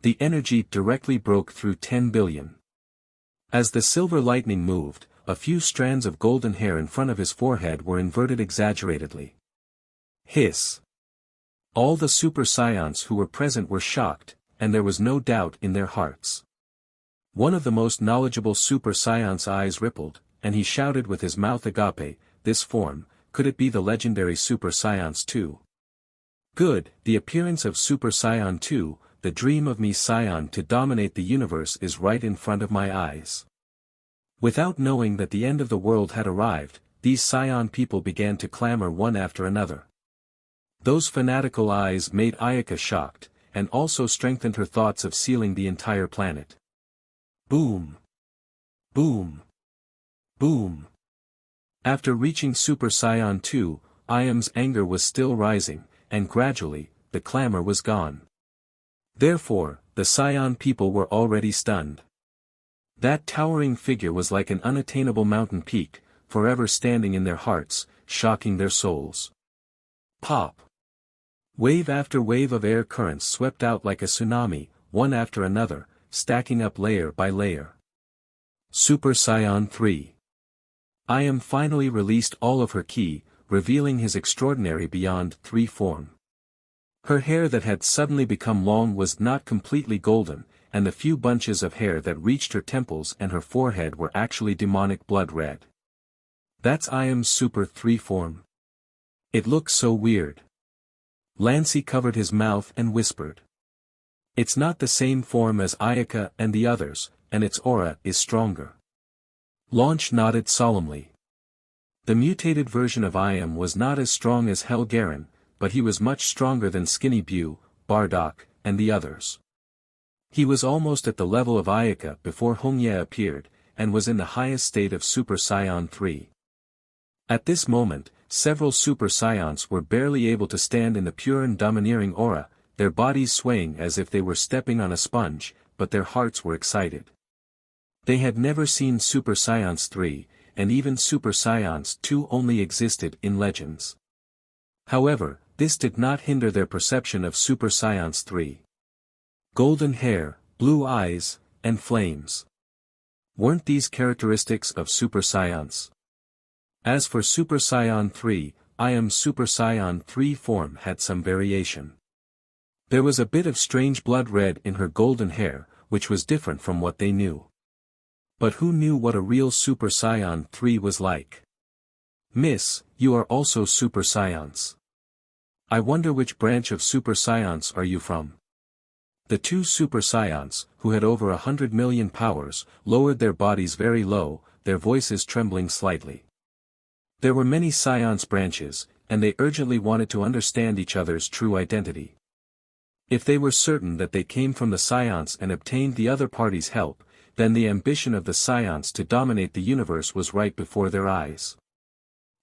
The energy directly broke through 10 billion. As the silver lightning moved, a few strands of golden hair in front of his forehead were inverted exaggeratedly. Hiss! All the Super Saiyans who were present were shocked, and there was no doubt in their hearts. One of the most knowledgeable Super Saiyan's eyes rippled, and he shouted with his mouth agape, "This form, could it be the legendary Super Saiyan's 2? Good, the appearance of Super Saiyan 2, the dream of me Saiyan to dominate the universe is right in front of my eyes." Without knowing that the end of the world had arrived, these Saiyan people began to clamor one after another. Those fanatical eyes made Ayaka shocked, and also strengthened her thoughts of sealing the entire planet. Boom! Boom! Boom! After reaching Super Saiyan 2, Iam's anger was still rising, and gradually, the clamor was gone. Therefore, the Saiyan people were already stunned. That towering figure was like an unattainable mountain peak, forever standing in their hearts, shocking their souls. Pop! Wave after wave of air currents swept out like a tsunami, one after another, stacking up layer by layer. Super Saiyan 3. Iam finally released all of her ki, revealing his extraordinary beyond 3 form. Her hair that had suddenly become long was not completely golden, and the few bunches of hair that reached her temples and her forehead were actually demonic blood red. That's Iam's Super 3 form. It looks so weird. Lancey covered his mouth and whispered. It's not the same form as Ayaka and the others, and its aura is stronger. Launch nodded solemnly. The mutated version of Iam was not as strong as Helgaren, but he was much stronger than Skinny Bu, Bardock, and the others. He was almost at the level of Ayaka before Hongye appeared, and was in the highest state of Super Saiyan 3. At this moment, several Super Saiyans were barely able to stand in the pure and domineering aura, their bodies swaying as if they were stepping on a sponge, but their hearts were excited. They had never seen Super Saiyans 3, and even Super Saiyans 2 only existed in legends. However, this did not hinder their perception of Super Saiyans 3. Golden hair, blue eyes, and flames. Weren't these characteristics of Super Saiyans? As for Super Saiyan 3, Iam's Super Saiyan 3 form had some variation. There was a bit of strange blood red in her golden hair, which was different from what they knew. But who knew what a real Super Saiyan 3 was like? Miss, you are also Super Saiyans. I wonder which branch of Super Saiyans are you from? The 2 Super Saiyans, who had over 100 million powers, lowered their bodies very low, their voices trembling slightly. There were many Saiyans branches, and they urgently wanted to understand each other's true identity. If they were certain that they came from the Saiyans and obtained the other party's help, then the ambition of the Saiyans to dominate the universe was right before their eyes.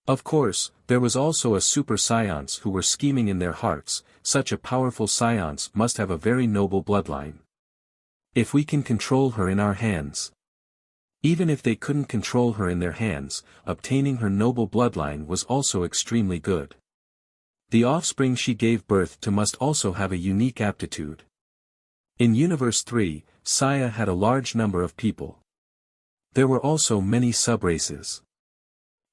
Of course, there was also a Super Saiyans who were scheming in their hearts. Such a powerful Saiyans must have a very noble bloodline. If we can control her in our hands. Even if they couldn't control her in their hands, obtaining her noble bloodline was also extremely good. The offspring she gave birth to must also have a unique aptitude. In Universe 3, Saya had a large number of people. There were also many subraces.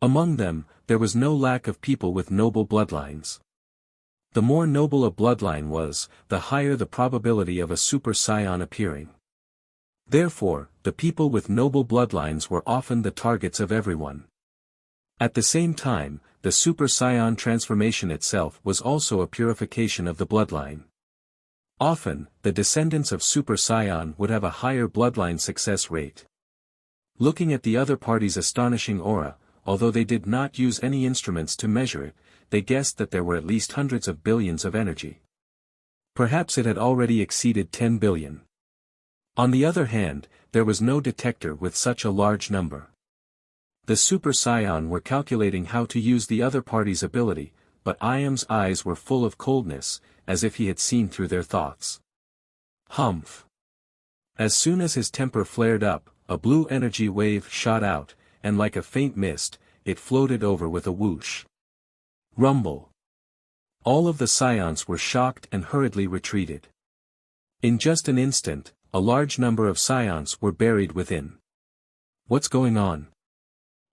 Among them, there was no lack of people with noble bloodlines. The more noble a bloodline was, the higher the probability of a Super Saiyan appearing. Therefore, the people with noble bloodlines were often the targets of everyone. At the same time, the Super Saiyan transformation itself was also a purification of the bloodline. Often, the descendants of Super Saiyan would have a higher bloodline success rate. Looking at the other party's astonishing aura, although they did not use any instruments to measure it, they guessed that there were at least hundreds of billions of energy. Perhaps it had already exceeded 10 billion. On the other hand, there was no detector with such a large number. The Super Saiyan were calculating how to use the other party's ability, but Iam's eyes were full of coldness, as if he had seen through their thoughts. Humph! As soon as his temper flared up, a blue energy wave shot out, and like a faint mist, it floated over with a whoosh. Rumble! All of the Saiyans were shocked and hurriedly retreated. In just an instant, a large number of Scions were buried within. What's going on?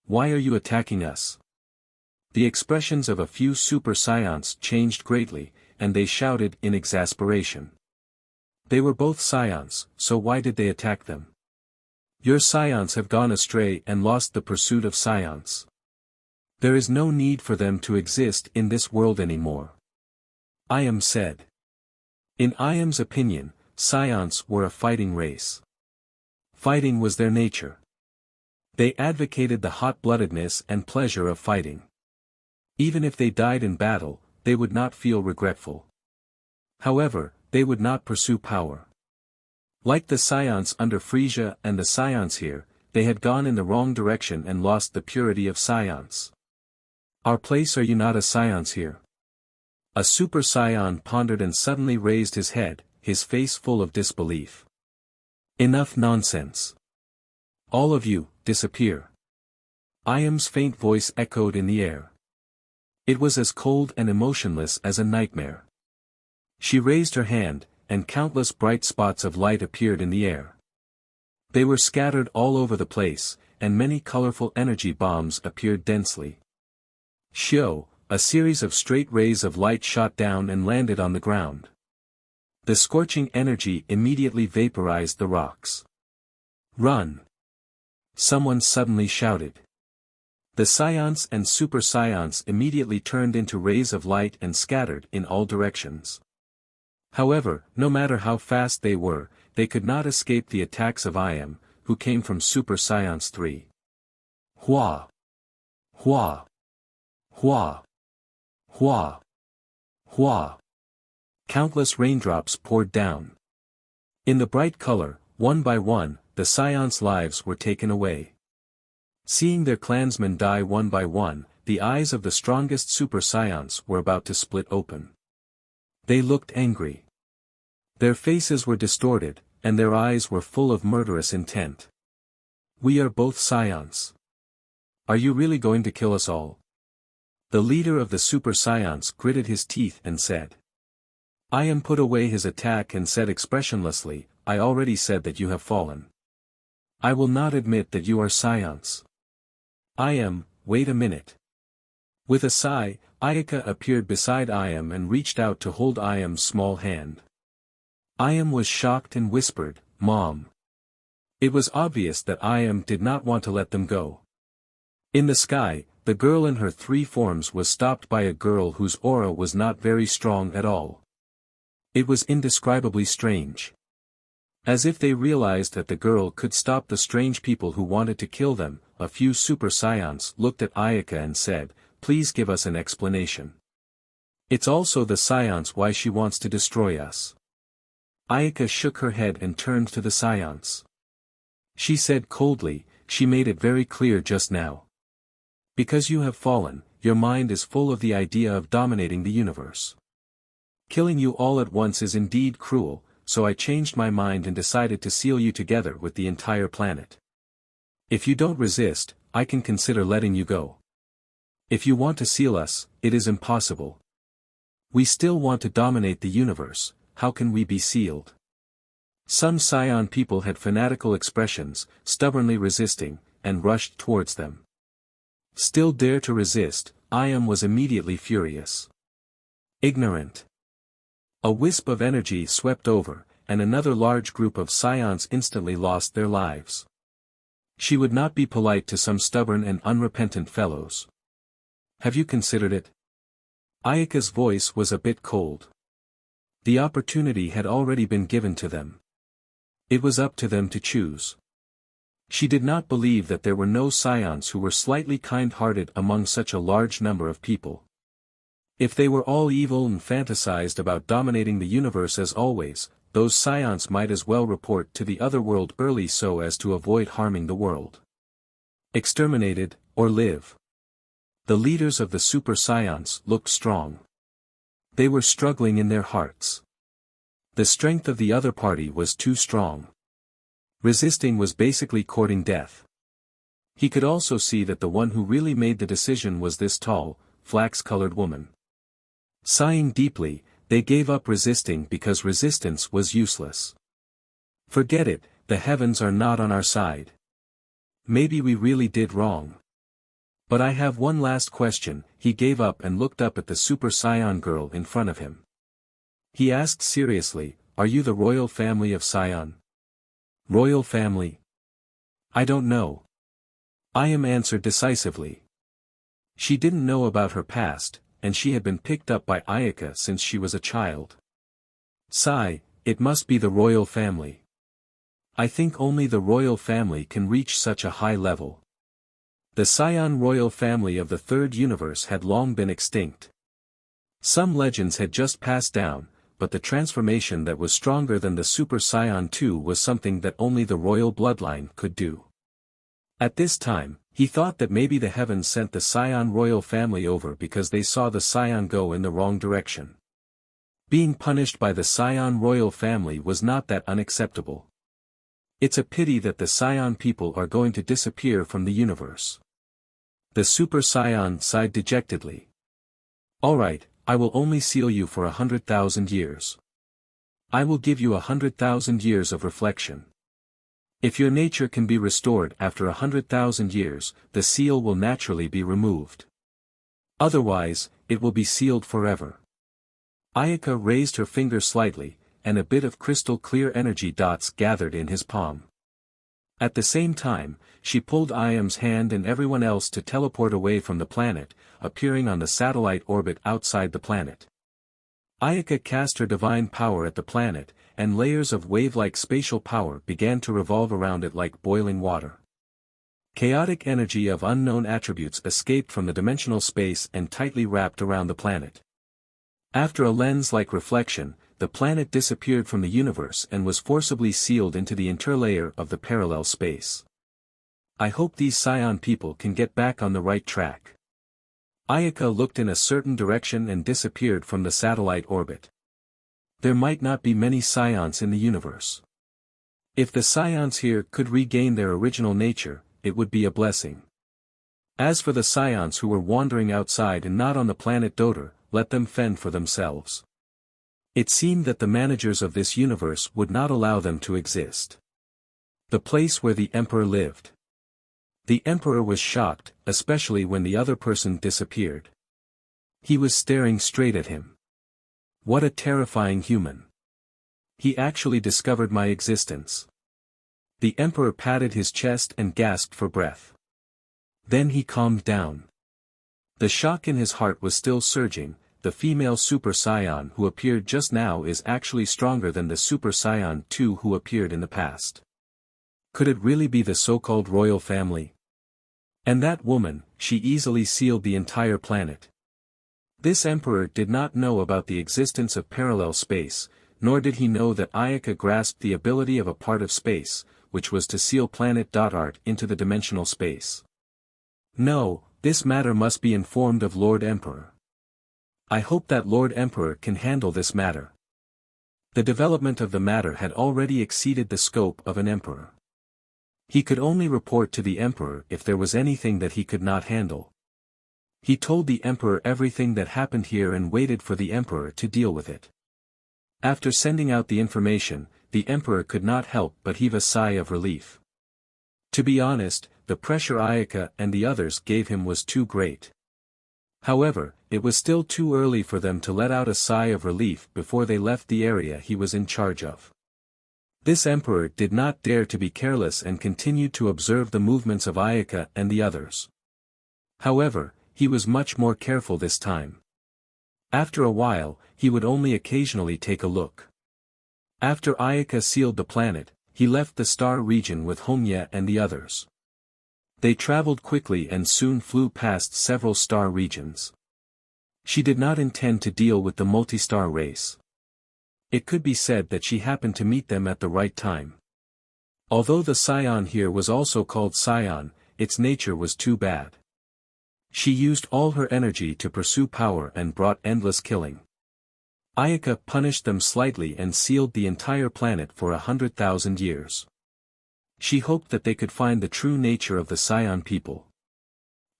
Why are you attacking us? The expressions of a few Super Scions changed greatly, and they shouted in exasperation. They were both Scions, so why did they attack them? Your Scions have gone astray and lost the pursuit of Scions. There is no need for them to exist in this world anymore. Iam said. In Iam's opinion, Scions were a fighting race. Fighting was their nature. They advocated the hot-bloodedness and pleasure of fighting. Even if they died in battle, they would not feel regretful. However, they would not pursue power. Like the Scions under Frisia and the Scions here, they had gone in the wrong direction and lost the purity of Scions. Our place, are you not a Scions here? A Super Scion pondered and suddenly raised his head, his face full of disbelief. Enough nonsense. All of you, disappear. Iam's faint voice echoed in the air. It was as cold and emotionless as a nightmare. She raised her hand, and countless bright spots of light appeared in the air. They were scattered all over the place, and many colorful energy bombs appeared densely. Shio, a series of straight rays of light shot down and landed on the ground. The scorching energy immediately vaporized the rocks. Run! Someone suddenly shouted. The Scions and Super Scions immediately turned into rays of light and scattered in all directions. However, no matter how fast they were, they could not escape the attacks of Iam, who came from Super Scions 3. Hua! Hua! Hua! Hua! Hua! Countless raindrops poured down. In the bright color, one by one, the Scions' lives were taken away. Seeing their clansmen die one by one, the eyes of the strongest Super Scions were about to split open. They looked angry. Their faces were distorted, and their eyes were full of murderous intent. We are both Scions. Are you really going to kill us all? The leader of the Super Scions gritted his teeth and said. Iam put away his attack and said expressionlessly, I already said that you have fallen. I will not admit that you are Scions. Iam, wait a minute. With a sigh, Ayaka appeared beside Iam and reached out to hold Iam's small hand. Iam was shocked and whispered, Mom. It was obvious that Iam did not want to let them go. In the sky, the girl in her 3 forms was stopped by a girl whose aura was not very strong at all. It was indescribably strange. As if they realized that the girl could stop the strange people who wanted to kill them, a few Super Scions looked at Ayaka and said, Please give us an explanation. It's also the Scions why she wants to destroy us. Ayaka shook her head and turned to the Scions. She said coldly, she made it very clear just now. Because you have fallen, your mind is full of the idea of dominating the universe. Killing you all at once is indeed cruel, so I changed my mind and decided to seal you together with the entire planet. If you don't resist, I can consider letting you go. If you want to seal us, it is impossible. We still want to dominate the universe, how can we be sealed? Some Scion people had fanatical expressions, stubbornly resisting, and rushed towards them. Still dare to resist, Iam was immediately furious. Ignorant. A wisp of energy swept over, and another large group of Scions instantly lost their lives. She would not be polite to some stubborn and unrepentant fellows. Have you considered it? Ayaka's voice was a bit cold. The opportunity had already been given to them. It was up to them to choose. She did not believe that there were no Scions who were slightly kind-hearted among such a large number of people. If they were all evil and fantasized about dominating the universe as always, those Scions might as well report to the other world early so as to avoid harming the world. Exterminated, or live. The leaders of the Super Scions looked strong. They were struggling in their hearts. The strength of the other party was too strong. Resisting was basically courting death. He could also see that the one who really made the decision was this tall, flax-colored woman. Sighing deeply, They gave up resisting because resistance was useless. Forget it, the heavens are not on our side. Maybe we really did wrong. But I have one last question. He gave up and looked up at the Super Saiyan girl in front of him. He asked seriously, "Are you the royal family of Saiyan?" "Royal family? I don't know." Ayam answered decisively. She didn't know about her past, and she had been picked up by Ayaka since she was a child. "Sai, it must be the royal family. I think only the royal family can reach such a high level. The Saiyan royal family of the third universe had long been extinct. Some legends had just passed down, but the transformation that was stronger than the Super Saiyan 2 was something that only the royal bloodline could do. At this time, he thought that maybe the heavens sent the Saiyan royal family over because they saw the Saiyan go in the wrong direction. Being punished by the Saiyan royal family was not that unacceptable. It's a pity that the Saiyan people are going to disappear from the universe. The Super Saiyan sighed dejectedly. "Alright, I will only seal you for 100,000 years. I will give you 100,000 years of reflection. If your nature can be restored after 100,000 years, the seal will naturally be removed. Otherwise, it will be sealed forever." Ayaka raised her finger slightly, and a bit of crystal clear energy dots gathered in his palm. At the same time, she pulled Ayam's hand and everyone else to teleport away from the planet, appearing on the satellite orbit outside the planet. Ayaka cast her divine power at the planet, and layers of wave-like spatial power began to revolve around it like boiling water. Chaotic energy of unknown attributes escaped from the dimensional space and tightly wrapped around the planet. After a lens-like reflection, the planet disappeared from the universe and was forcibly sealed into the interlayer of the parallel space. I hope these Saiyan people can get back on the right track. Ayaka looked in a certain direction and disappeared from the satellite orbit. There might not be many Saiyans in the universe. If the Saiyans here could regain their original nature, it would be a blessing. As for the Saiyans who were wandering outside and not on the planet Dodor, let them fend for themselves. It seemed that the managers of this universe would not allow them to exist. The place where the Emperor lived. The Emperor was shocked, especially when the other person disappeared. He was staring straight at him. What a terrifying human. He actually discovered my existence. The Emperor patted his chest and gasped for breath. Then he calmed down. The shock in his heart was still surging. The female Super Saiyan who appeared just now is actually stronger than the Super Saiyan 2 who appeared in the past. Could it really be the so-called royal family? And that woman, she easily sealed the entire planet. This emperor did not know about the existence of parallel space, nor did he know that Ayaka grasped the ability of a part of space, which was to seal planet Art into the dimensional space. No, this matter must be informed of Lord Emperor. I hope that Lord Emperor can handle this matter. The development of the matter had already exceeded the scope of an emperor. He could only report to the emperor if there was anything that he could not handle. He told the emperor everything that happened here and waited for the emperor to deal with it. After sending out the information, the emperor could not help but heave a sigh of relief. To be honest, the pressure Ayaka and the others gave him was too great. However, it was still too early for them to let out a sigh of relief before they left the area he was in charge of. This emperor did not dare to be careless and continued to observe the movements of Ayaka and the others. However, he was much more careful this time. After a while, he would only occasionally take a look. After Ayaka sealed the planet, he left the star region with Hongye and the others. They traveled quickly and soon flew past several star regions. She did not intend to deal with the multi-star race. It could be said that she happened to meet them at the right time. Although the Saiyan here was also called Saiyan, its nature was too bad. She used all her energy to pursue power and brought endless killing. Ayaka punished them slightly and sealed the entire planet for 100,000 years. She hoped that they could find the true nature of the Saiyan people.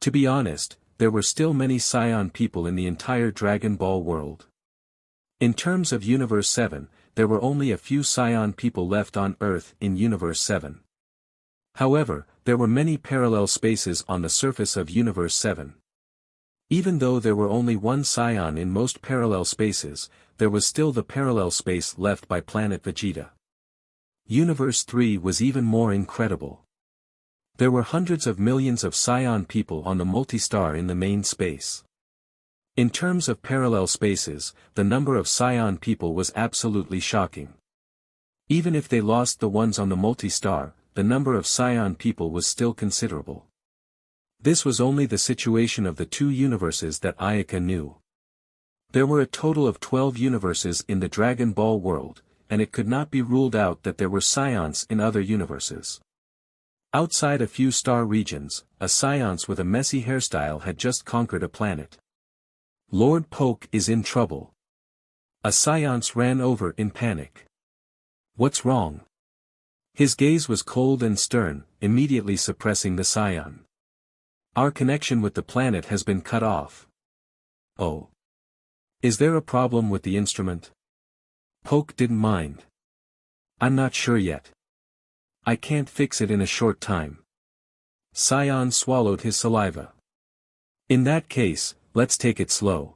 To be honest, there were still many Saiyan people in the entire Dragon Ball world. In terms of Universe 7, there were only a few Scion people left on Earth in Universe 7. However, there were many parallel spaces on the surface of Universe 7. Even though there were only one Scion in most parallel spaces, there was still the parallel space left by planet Vegeta. Universe 3 was even more incredible. There were hundreds of millions of Scion people on the multistar in the main space. In terms of parallel spaces, the number of Scion people was absolutely shocking. Even if they lost the ones on the multistar, the number of Scion people was still considerable. This was only the situation of the two universes that Ayaka knew. There were a total of 12 universes in the Dragon Ball world, and it could not be ruled out that there were Scions in other universes. Outside a few star regions, a Science with a messy hairstyle had just conquered a planet. Lord Poke is in trouble. A Science ran over in panic. What's wrong? His gaze was cold and stern, immediately suppressing the Scion. Our connection with the planet has been cut off. Oh. Is there a problem with the instrument? Poke didn't mind. I'm not sure yet. I can't fix it in a short time. Scion swallowed his saliva. In that case, let's take it slow.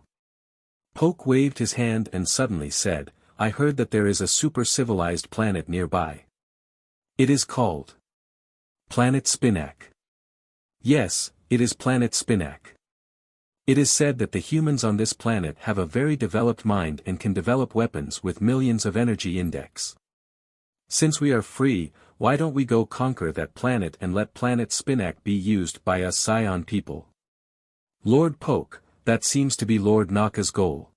Poke waved his hand and suddenly said, I heard that there is a super-civilized planet nearby. It is called Planet Spinac. Yes, it is Planet Spinac. It is said that the humans on this planet have a very developed mind and can develop weapons with millions of energy index. Since we are free, why don't we go conquer that planet and let Planet Spinac be used by us Scion people? Lord Poke, that seems to be Lord Naka's goal.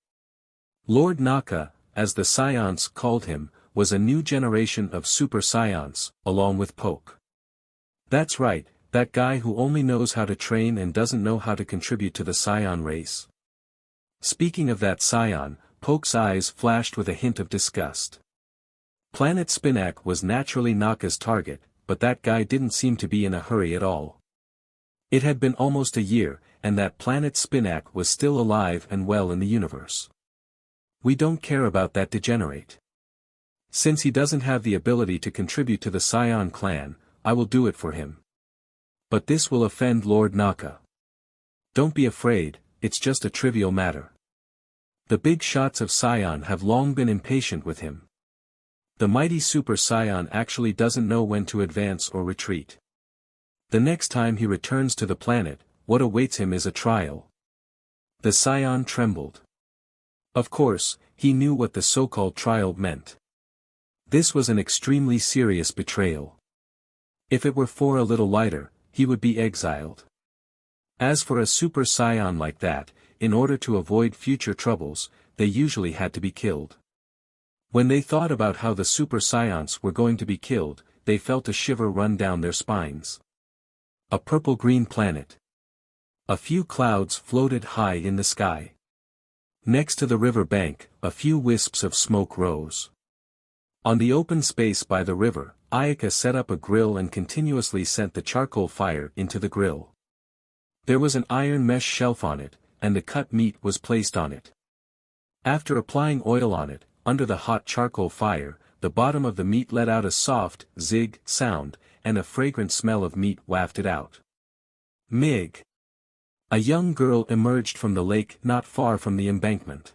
Lord Naka, as the Scions called him, was a new generation of Super Scions, along with Poke. That's right, that guy who only knows how to train and doesn't know how to contribute to the Scion race. Speaking of that Scion, Poke's eyes flashed with a hint of disgust. Planet Spinac was naturally Naka's target, but that guy didn't seem to be in a hurry at all. It had been almost a year, and that Planet Spinac was still alive and well in the universe. We don't care about that degenerate. Since he doesn't have the ability to contribute to the Scion clan, I will do it for him. But this will offend Lord Naka. Don't be afraid, it's just a trivial matter. The big shots of Scion have long been impatient with him. The mighty Super Scion actually doesn't know when to advance or retreat. The next time he returns to the planet, what awaits him is a trial. The Scion trembled. Of course, he knew what the so-called trial meant. This was an extremely serious betrayal. If it were for a little lighter, he would be exiled. As for a Super Scion like that, in order to avoid future troubles, they usually had to be killed. When they thought about how the Super Scions were going to be killed, they felt a shiver run down their spines. A purple-green planet. A few clouds floated high in the sky. Next to the river bank, a few wisps of smoke rose. On the open space by the river, Ayaka set up a grill and continuously sent the charcoal fire into the grill. There was an iron mesh shelf on it, and the cut meat was placed on it. After applying oil on it, under the hot charcoal fire, the bottom of the meat let out a soft, zig sound, and a fragrant smell of meat wafted out. Mig! A young girl emerged from the lake not far from the embankment.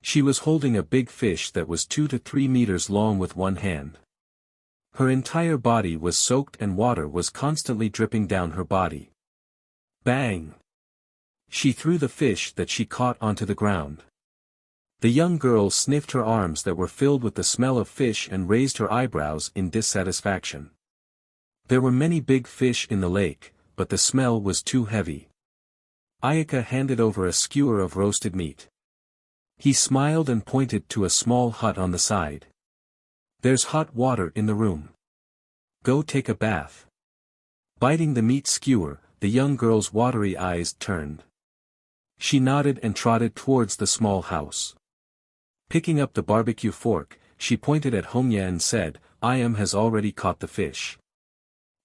She was holding a big fish that was 2 to 3 meters long with one hand. Her entire body was soaked and water was constantly dripping down her body. Bang! She threw the fish that she caught onto the ground. The young girl sniffed her arms that were filled with the smell of fish and raised her eyebrows in dissatisfaction. There were many big fish in the lake, but the smell was too heavy. Ayaka handed over a skewer of roasted meat. He smiled and pointed to a small hut on the side. There's hot water in the room. Go take a bath. Biting the meat skewer, the young girl's watery eyes turned. She nodded and trotted towards the small house. Picking up the barbecue fork, she pointed at Homya and said, "Ayam has already caught the fish.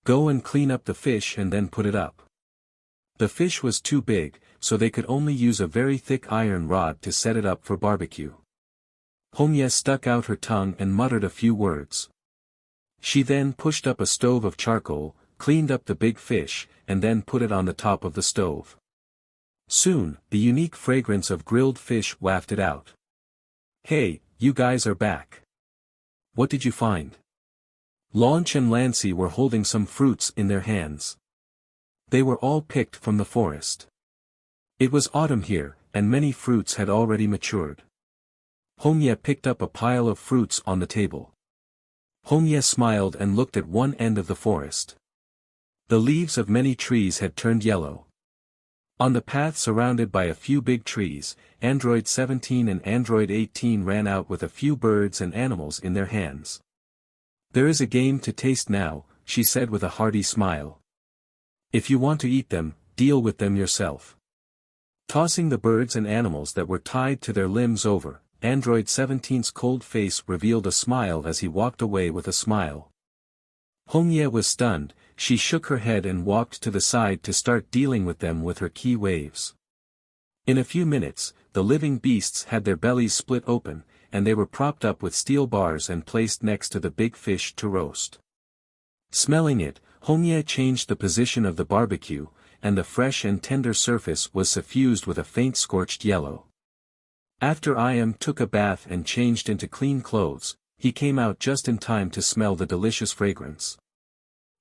Go and clean up the fish and then put it up." The fish was too big, so they could only use a very thick iron rod to set it up for barbecue. Hongye stuck out her tongue and muttered a few words. She then pushed up a stove of charcoal, cleaned up the big fish, and then put it on the top of the stove. Soon, the unique fragrance of grilled fish wafted out. "Hey, you guys are back. What did you find?" Launch and Lancy were holding some fruits in their hands. They were all picked from the forest. It was autumn here, and many fruits had already matured. Hongye picked up a pile of fruits on the table. Hongye smiled and looked at one end of the forest. The leaves of many trees had turned yellow. On the path surrounded by a few big trees, Android 17 and Android 18 ran out with a few birds and animals in their hands. "There is a game to taste now," she said with a hearty smile. "If you want to eat them, deal with them yourself." Tossing the birds and animals that were tied to their limbs over, Android 17's cold face revealed a smile as he walked away with a smile. Hongye was stunned. She shook her head and walked to the side to start dealing with them with her ki waves. In a few minutes, the living beasts had their bellies split open, and they were propped up with steel bars and placed next to the big fish to roast. Smelling it, Hongye changed the position of the barbecue, and the fresh and tender surface was suffused with a faint scorched yellow. After Iam took a bath and changed into clean clothes, he came out just in time to smell the delicious fragrance.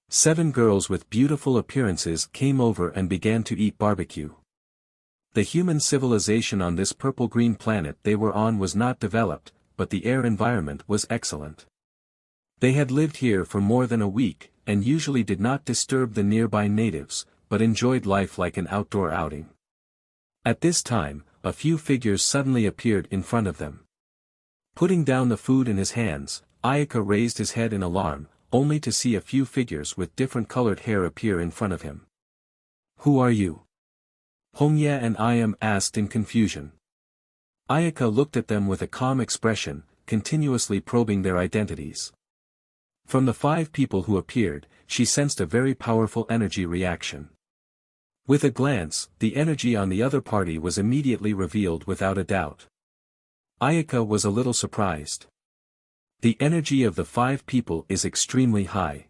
7 girls with beautiful appearances came over and began to eat barbecue. The human civilization on this purple-green planet they were on was not developed, but the air environment was excellent. They had lived here for more than a week, and usually did not disturb the nearby natives, but enjoyed life like an outdoor outing. At this time, a few figures suddenly appeared in front of them. Putting down the food in his hands, Ayaka raised his head in alarm, only to see a few figures with different colored hair appear in front of him. "Who are you?" Hongye and Iam asked in confusion. Ayaka looked at them with a calm expression, continuously probing their identities. From the 5 people who appeared, she sensed a very powerful energy reaction. With a glance, the energy on the other party was immediately revealed without a doubt. Ayaka was a little surprised. The energy of the 5 people is extremely high.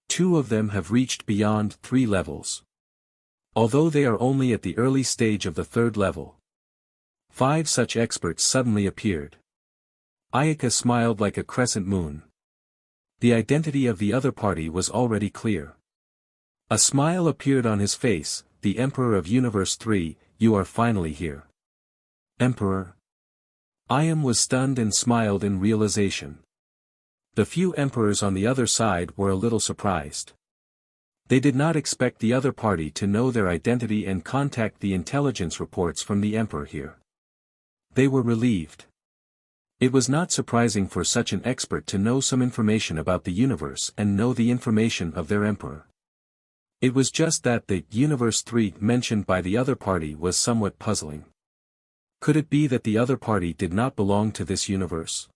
2 of them have reached beyond 3 levels. Although they are only at the early stage of the 3rd level. 5 such experts suddenly appeared. Ayaka smiled like a crescent moon. The identity of the other party was already clear. A smile appeared on his face. "The Emperor of Universe 3, you are finally here." "Emperor?" Iam was stunned and smiled in realization. The few emperors on the other side were a little surprised. They did not expect the other party to know their identity and contact the intelligence reports from the emperor here. They were relieved. It was not surprising for such an expert to know some information about the universe and know the information of their emperor. It was just that the Universe 3 mentioned by the other party was somewhat puzzling. Could it be that the other party did not belong to this universe?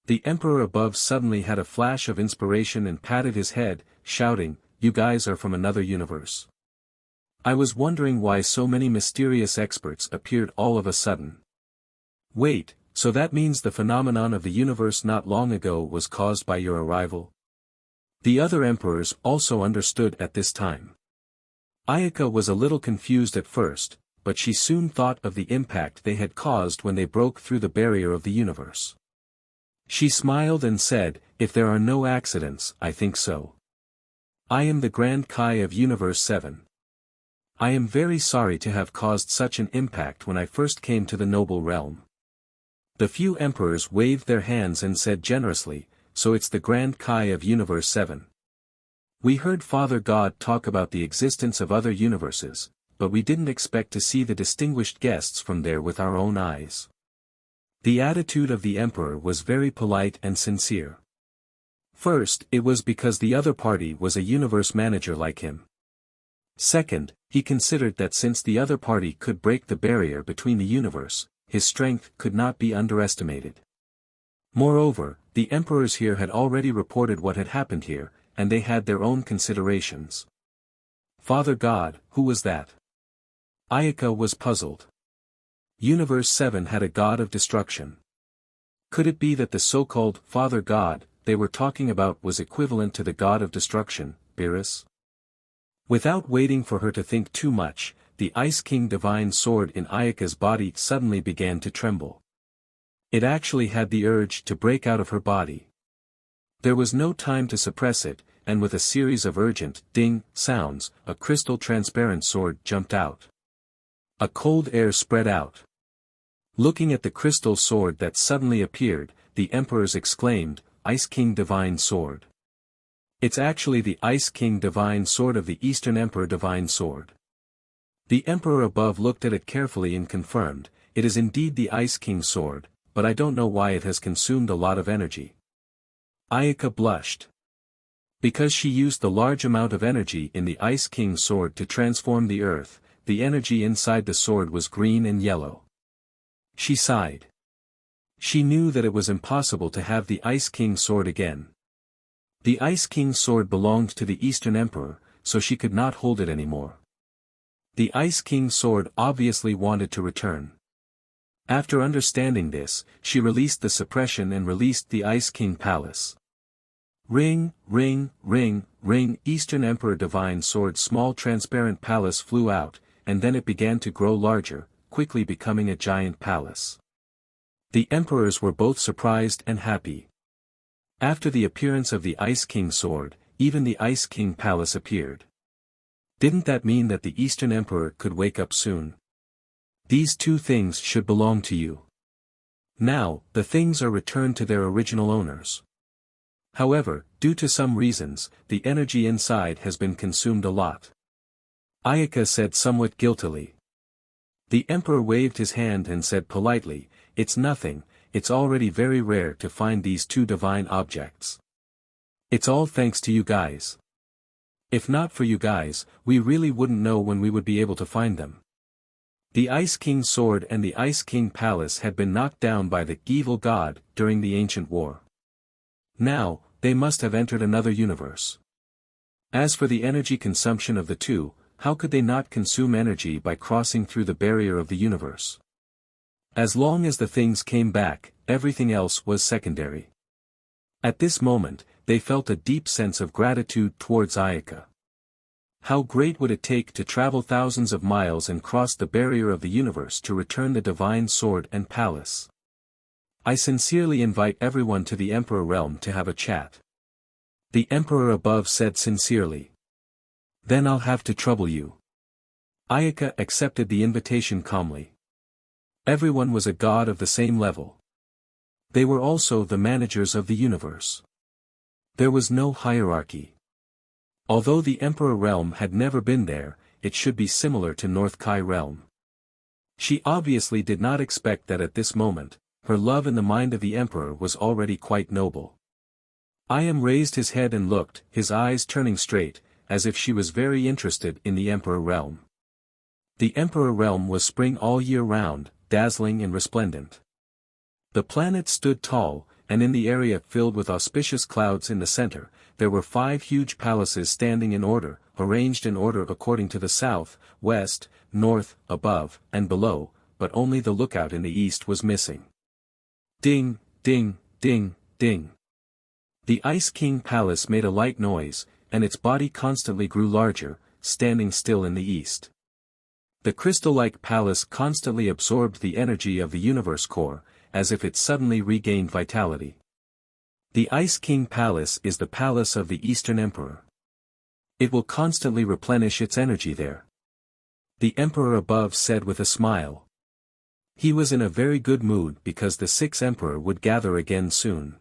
The emperor above suddenly had a flash of inspiration and patted his head, shouting, "You guys are from another universe." I was wondering why so many mysterious experts appeared all of a sudden. Wait, so that means the phenomenon of the universe not long ago was caused by your arrival? The other emperors also understood at this time. Ayaka was a little confused at first, but she soon thought of the impact they had caused when they broke through the barrier of the universe. She smiled and said, "If there are no accidents, I think so. I am the Grand Kai of Universe 7. I am very sorry to have caused such an impact when I first came to the noble realm." The few emperors waved their hands and said generously, "So it's the Grand Kai of Universe 7. We heard Father God talk about the existence of other universes, but we didn't expect to see the distinguished guests from there with our own eyes." The attitude of the emperor was very polite and sincere. First, it was because the other party was a universe manager like him. Second, he considered that since the other party could break the barrier between the universe, his strength could not be underestimated. Moreover, the emperors here had already reported what had happened here, and they had their own considerations. Father God, who was that? Ayaka was puzzled. Universe 7 had a god of destruction. Could it be that the so-called Father God they were talking about was equivalent to the god of destruction, Beerus? Without waiting for her to think too much, the Ice King divine sword in Ayaka's body suddenly began to tremble. It actually had the urge to break out of her body. There was no time to suppress it, and with a series of urgent, ding, sounds, a crystal transparent sword jumped out. A cold air spread out. Looking at the crystal sword that suddenly appeared, the emperors exclaimed, Ice King Divine Sword. It's actually the Ice King Divine Sword of the Eastern Emperor Divine Sword. The emperor above looked at it carefully and confirmed, it is indeed the Ice King Sword, but I don't know why it has consumed a lot of energy. Ayaka blushed. Because she used the large amount of energy in the Ice King Sword to transform the earth, the energy inside the sword was green and yellow. She sighed. She knew that it was impossible to have the Ice King Sword again. The Ice King Sword belonged to the Eastern Emperor, so she could not hold it anymore. The Ice King Sword obviously wanted to return. After understanding this, she released the suppression and released the Ice King Palace. Ring, ring, ring, ring, Eastern Emperor Divine Sword small transparent palace flew out, and then it began to grow larger, quickly becoming a giant palace. The emperors were both surprised and happy. After the appearance of the Ice King Sword, even the Ice King Palace appeared. Didn't that mean that the Eastern Emperor could wake up soon? These two things should belong to you. Now, the things are returned to their original owners. However, due to some reasons, the energy inside has been consumed a lot. Ayaka said somewhat guiltily. The emperor waved his hand and said politely, it's nothing, it's already very rare to find these two divine objects. It's all thanks to you guys. If not for you guys, we really wouldn't know when we would be able to find them. The Ice King Sword and the Ice King Palace had been knocked down by the evil god during the ancient war. Now, they must have entered another universe. As for the energy consumption of the two, how could they not consume energy by crossing through the barrier of the universe? As long as the things came back, everything else was secondary. At this moment, they felt a deep sense of gratitude towards Ayaka. How great would it take to travel thousands of miles and cross the barrier of the universe to return the divine sword and palace? I sincerely invite everyone to the Emperor realm to have a chat. The Emperor above said sincerely. Then I'll have to trouble you. Ayaka accepted the invitation calmly. Everyone was a god of the same level. They were also the managers of the universe. There was no hierarchy. Although the Emperor realm had never been there, it should be similar to North Kai realm. She obviously did not expect that at this moment, her love in the mind of the Emperor was already quite noble. Ayam raised his head and looked, his eyes turning straight, as if she was very interested in the Emperor realm. The Emperor realm was spring all year round, dazzling and resplendent. The planet stood tall, and in the area filled with auspicious clouds in the center, there were 5 huge palaces standing in order, arranged in order according to the south, west, north, above, and below, but only the lookout in the east was missing. Ding, ding, ding, ding. The Ice King Palace made a light noise, and its body constantly grew larger, standing still in the east. The crystal-like palace constantly absorbed the energy of the universe core, as if it suddenly regained vitality. The Ice King Palace is the palace of the Eastern Emperor. It will constantly replenish its energy there. The Emperor above said with a smile. He was in a very good mood because the 6th Emperor would gather again soon.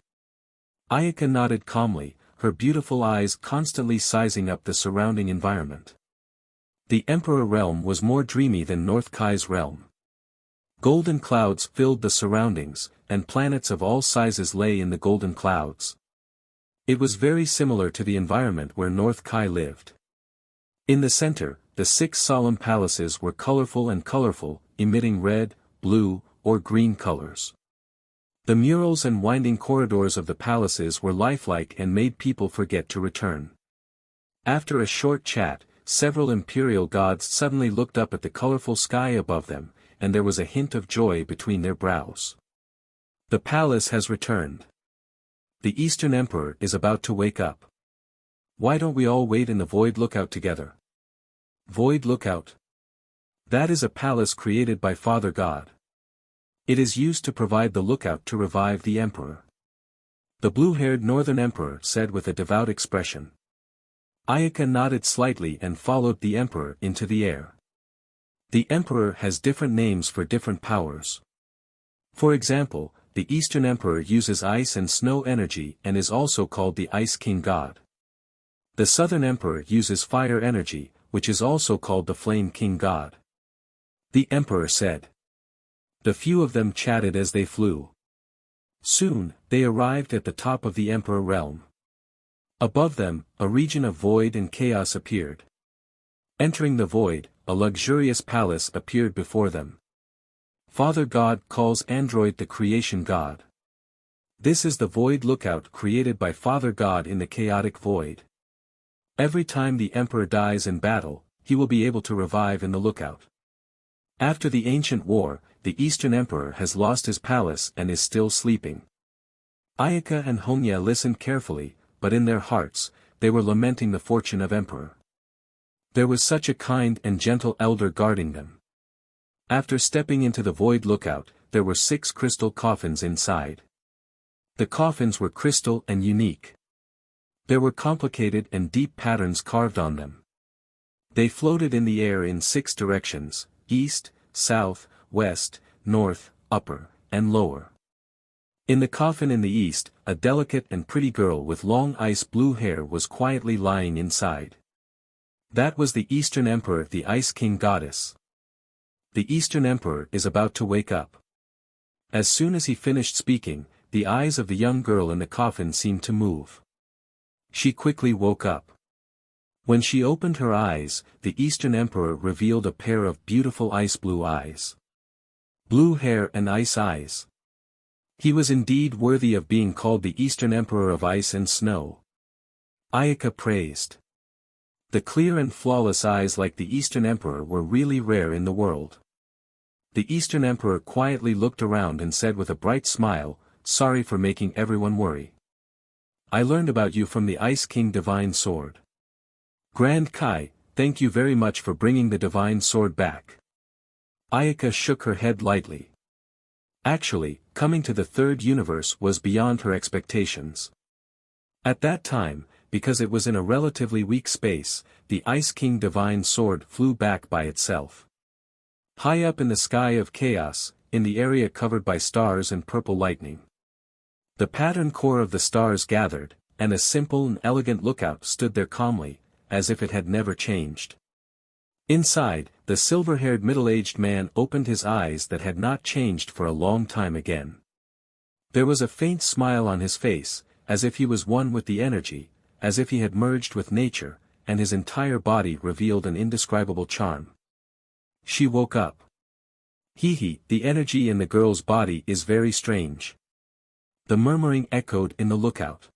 Ayaka nodded calmly, her beautiful eyes constantly sizing up the surrounding environment. The Emperor realm was more dreamy than North Kai's realm. Golden clouds filled the surroundings, and planets of all sizes lay in the golden clouds. It was very similar to the environment where North Kai lived. In the center, the 6 solemn palaces were colorful, emitting red, blue, or green colors. The murals and winding corridors of the palaces were lifelike and made people forget to return. After a short chat, several imperial gods suddenly looked up at the colorful sky above them, and there was a hint of joy between their brows. The palace has returned. The Eastern Emperor is about to wake up. Why don't we all wait in the Void Lookout together? Void Lookout. That is a palace created by Father God. It is used to provide the lookout to revive the Emperor. The blue-haired Northern Emperor said with a devout expression. Ayaka nodded slightly and followed the Emperor into the air. The Emperor has different names for different powers. For example, the Eastern Emperor uses ice and snow energy and is also called the Ice King God. The Southern Emperor uses fire energy, which is also called the Flame King God. The Emperor said. The few of them chatted as they flew. Soon, they arrived at the top of the Emperor realm. Above them, a region of void and chaos appeared. Entering the void, a luxurious palace appeared before them. Father God calls Android the creation god. This is the Void Lookout created by Father God in the chaotic void. Every time the Emperor dies in battle, he will be able to revive in the lookout. After the ancient war, the Eastern Emperor has lost his palace and is still sleeping. Ayaka and Honya listened carefully, but in their hearts, they were lamenting the fortune of Emperor. There was such a kind and gentle elder guarding them. After stepping into the Void Lookout, there were 6 crystal coffins inside. The coffins were crystal and unique. There were complicated and deep patterns carved on them. They floated in the air in 6 directions, east, south, west, north, upper, and lower. In the coffin in the east, a delicate and pretty girl with long ice blue hair was quietly lying inside. That was the Eastern Emperor, the Ice King Goddess. The Eastern Emperor is about to wake up. As soon as he finished speaking, the eyes of the young girl in the coffin seemed to move. She quickly woke up. When she opened her eyes, the Eastern Emperor revealed a pair of beautiful ice blue eyes. Blue hair and ice eyes. He was indeed worthy of being called the Eastern Emperor of Ice and Snow. Ayaka praised. The clear and flawless eyes like the Eastern Emperor were really rare in the world. The Eastern Emperor quietly looked around and said with a bright smile, "Sorry for making everyone worry. I learned about you from the Ice King Divine Sword. Grand Kai, thank you very much for bringing the Divine Sword back." Ayaka shook her head lightly. Actually, coming to the third universe was beyond her expectations. At that time, because it was in a relatively weak space, the Ice King Divine Sword flew back by itself. High up in the sky of chaos, in the area covered by stars and purple lightning. The pattern core of the stars gathered, and a simple and elegant lookout stood there calmly, as if it had never changed. Inside, the silver-haired middle-aged man opened his eyes that had not changed for a long time again. There was a faint smile on his face, as if he was one with the energy, as if he had merged with nature, and his entire body revealed an indescribable charm. She woke up. Hee, the energy in the girl's body is very strange. The murmuring echoed in the lookout.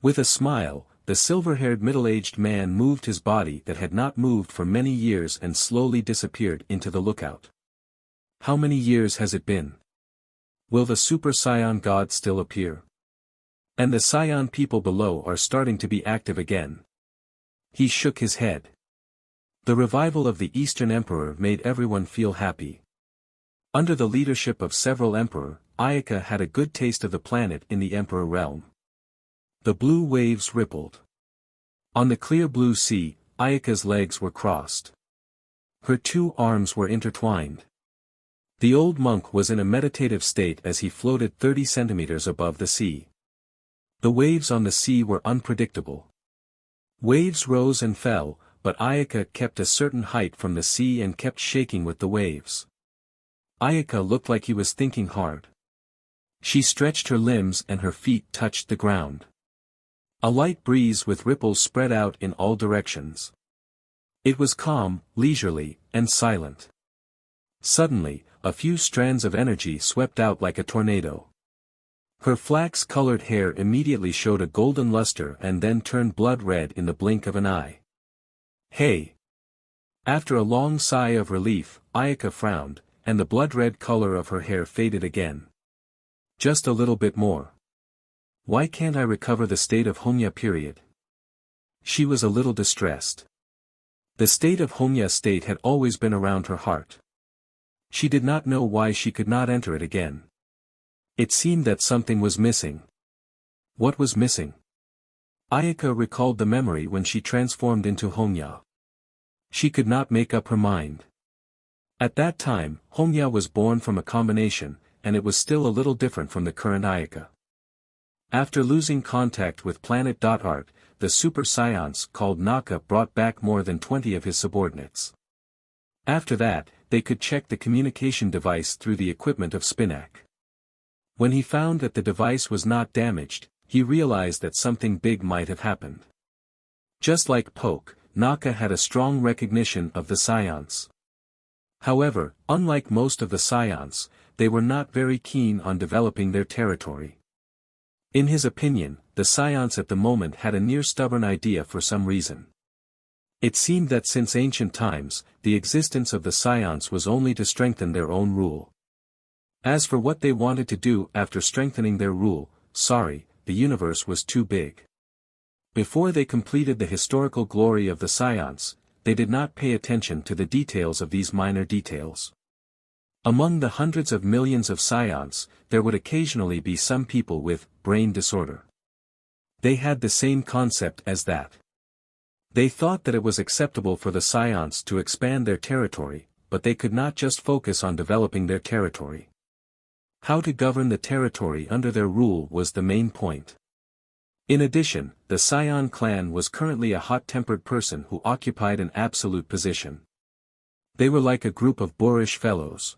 With a smile, the silver-haired middle-aged man moved his body that had not moved for many years and slowly disappeared into the lookout. How many years has it been? Will the Super Saiyan God still appear? And the Saiyan people below are starting to be active again. He shook his head. The revival of the Eastern Emperor made everyone feel happy. Under the leadership of several emperors, Ayaka had a good taste of the planet in the Emperor realm. The blue waves rippled. On the clear blue sea, Ayaka's legs were crossed. Her 2 arms were intertwined. The old monk was in a meditative state as he floated 30 centimeters above the sea. The waves on the sea were unpredictable. Waves rose and fell, but Ayaka kept a certain height from the sea and kept shaking with the waves. Ayaka looked like he was thinking hard. She stretched her limbs and her feet touched the ground. A light breeze with ripples spread out in all directions. It was calm, leisurely, and silent. Suddenly, a few strands of energy swept out like a tornado. Her flax-colored hair immediately showed a golden luster and then turned blood red in the blink of an eye. Hey! After a long sigh of relief, Ayaka frowned, and the blood-red color of her hair faded again. Just a little bit more. Why can't I recover the state of Honya period? She was a little distressed. The state of Honya state had always been around her heart. She did not know why she could not enter it again. It seemed that something was missing. What was missing? Ayaka recalled the memory when she transformed into Honya. She could not make up her mind. At that time, Honya was born from a combination, and it was still a little different from the current Ayaka. After losing contact with Planet Art, the Super Science called Naka brought back more than 20 of his subordinates. After that, they could check the communication device through the equipment of Spinac. When he found that the device was not damaged, he realized that something big might have happened. Just like Poke, Naka had a strong recognition of the Science. However, unlike most of the Science, they were not very keen on developing their territory. In his opinion, the Science at the moment had a near stubborn idea for some reason. It seemed that since ancient times, the existence of the Science was only to strengthen their own rule. As for what they wanted to do after strengthening their rule, the universe was too big. Before they completed the historical glory of the Science, they did not pay attention to the details of these minor details. Among the hundreds of millions of Science, there would occasionally be some people with brain disorder. They had the same concept as that. They thought that it was acceptable for the Science to expand their territory, but they could not just focus on developing their territory. How to govern the territory under their rule was the main point. In addition, the Saiyan clan was currently a hot-tempered person who occupied an absolute position. They were like a group of boorish fellows.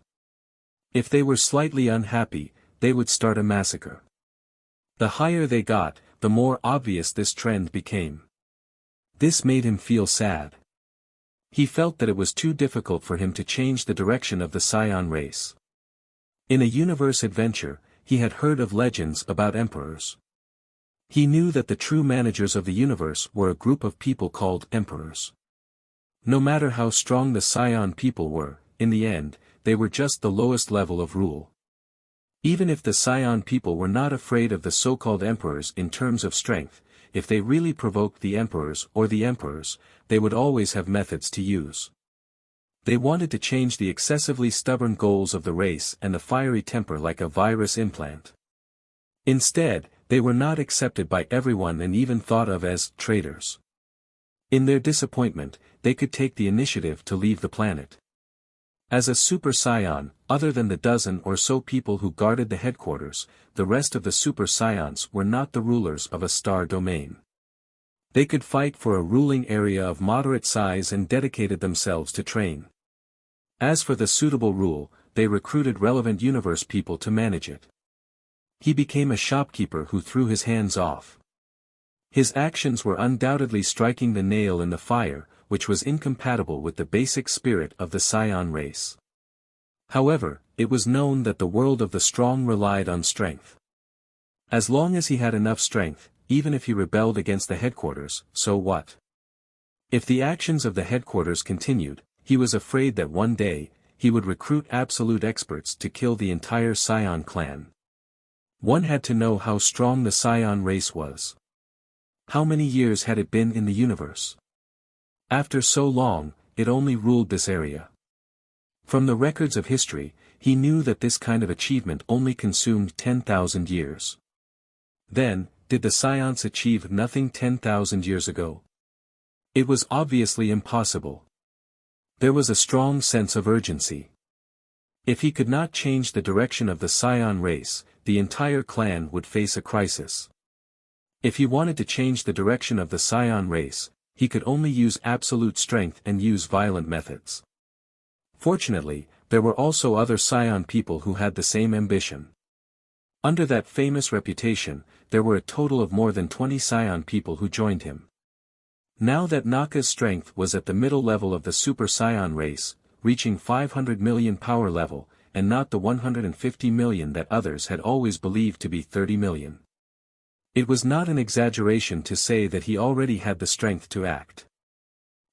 If they were slightly unhappy, they would start a massacre. The higher they got, the more obvious this trend became. This made him feel sad. He felt that it was too difficult for him to change the direction of the Saiyan race. In a universe adventure, he had heard of legends about emperors. He knew that the true managers of the universe were a group of people called emperors. No matter how strong the Saiyan people were, in the end, they were just the lowest level of rule. Even if the Saiyan people were not afraid of the so-called emperors in terms of strength, if they really provoked the emperors or the emperors, they would always have methods to use. They wanted to change the excessively stubborn goals of the race and the fiery temper like a virus implant. Instead, they were not accepted by everyone and even thought of as traitors. In their disappointment, they could take the initiative to leave the planet. As a Super Saiyan, other than the dozen or so people who guarded the headquarters, the rest of the Super Saiyans were not the rulers of a star domain. They could fight for a ruling area of moderate size and dedicated themselves to train. As for the suitable rule, they recruited relevant universe people to manage it. He became a shopkeeper who threw his hands off. His actions were undoubtedly striking the nail in the fire, which was incompatible with the basic spirit of the Saiyan race. However, it was known that the world of the strong relied on strength. As long as he had enough strength, even if he rebelled against the headquarters, so what? If the actions of the headquarters continued, he was afraid that one day, he would recruit absolute experts to kill the entire Saiyan clan. One had to know how strong the Saiyan race was. How many years had it been in the universe? After so long, it only ruled this area. From the records of history, he knew that this kind of achievement only consumed 10,000 years. Then, did the Saiyans achieve nothing 10,000 years ago? It was obviously impossible. There was a strong sense of urgency. If he could not change the direction of the Saiyan race, the entire clan would face a crisis. If he wanted to change the direction of the Saiyan race, he could only use absolute strength and use violent methods. Fortunately, there were also other Saiyan people who had the same ambition. Under that famous reputation, there were a total of more than 20 Saiyan people who joined him. Now that Naka's strength was at the middle level of the Super Saiyan race, reaching 500 million power level, and not the 150 million that others had always believed to be 30 million. It was not an exaggeration to say that he already had the strength to act.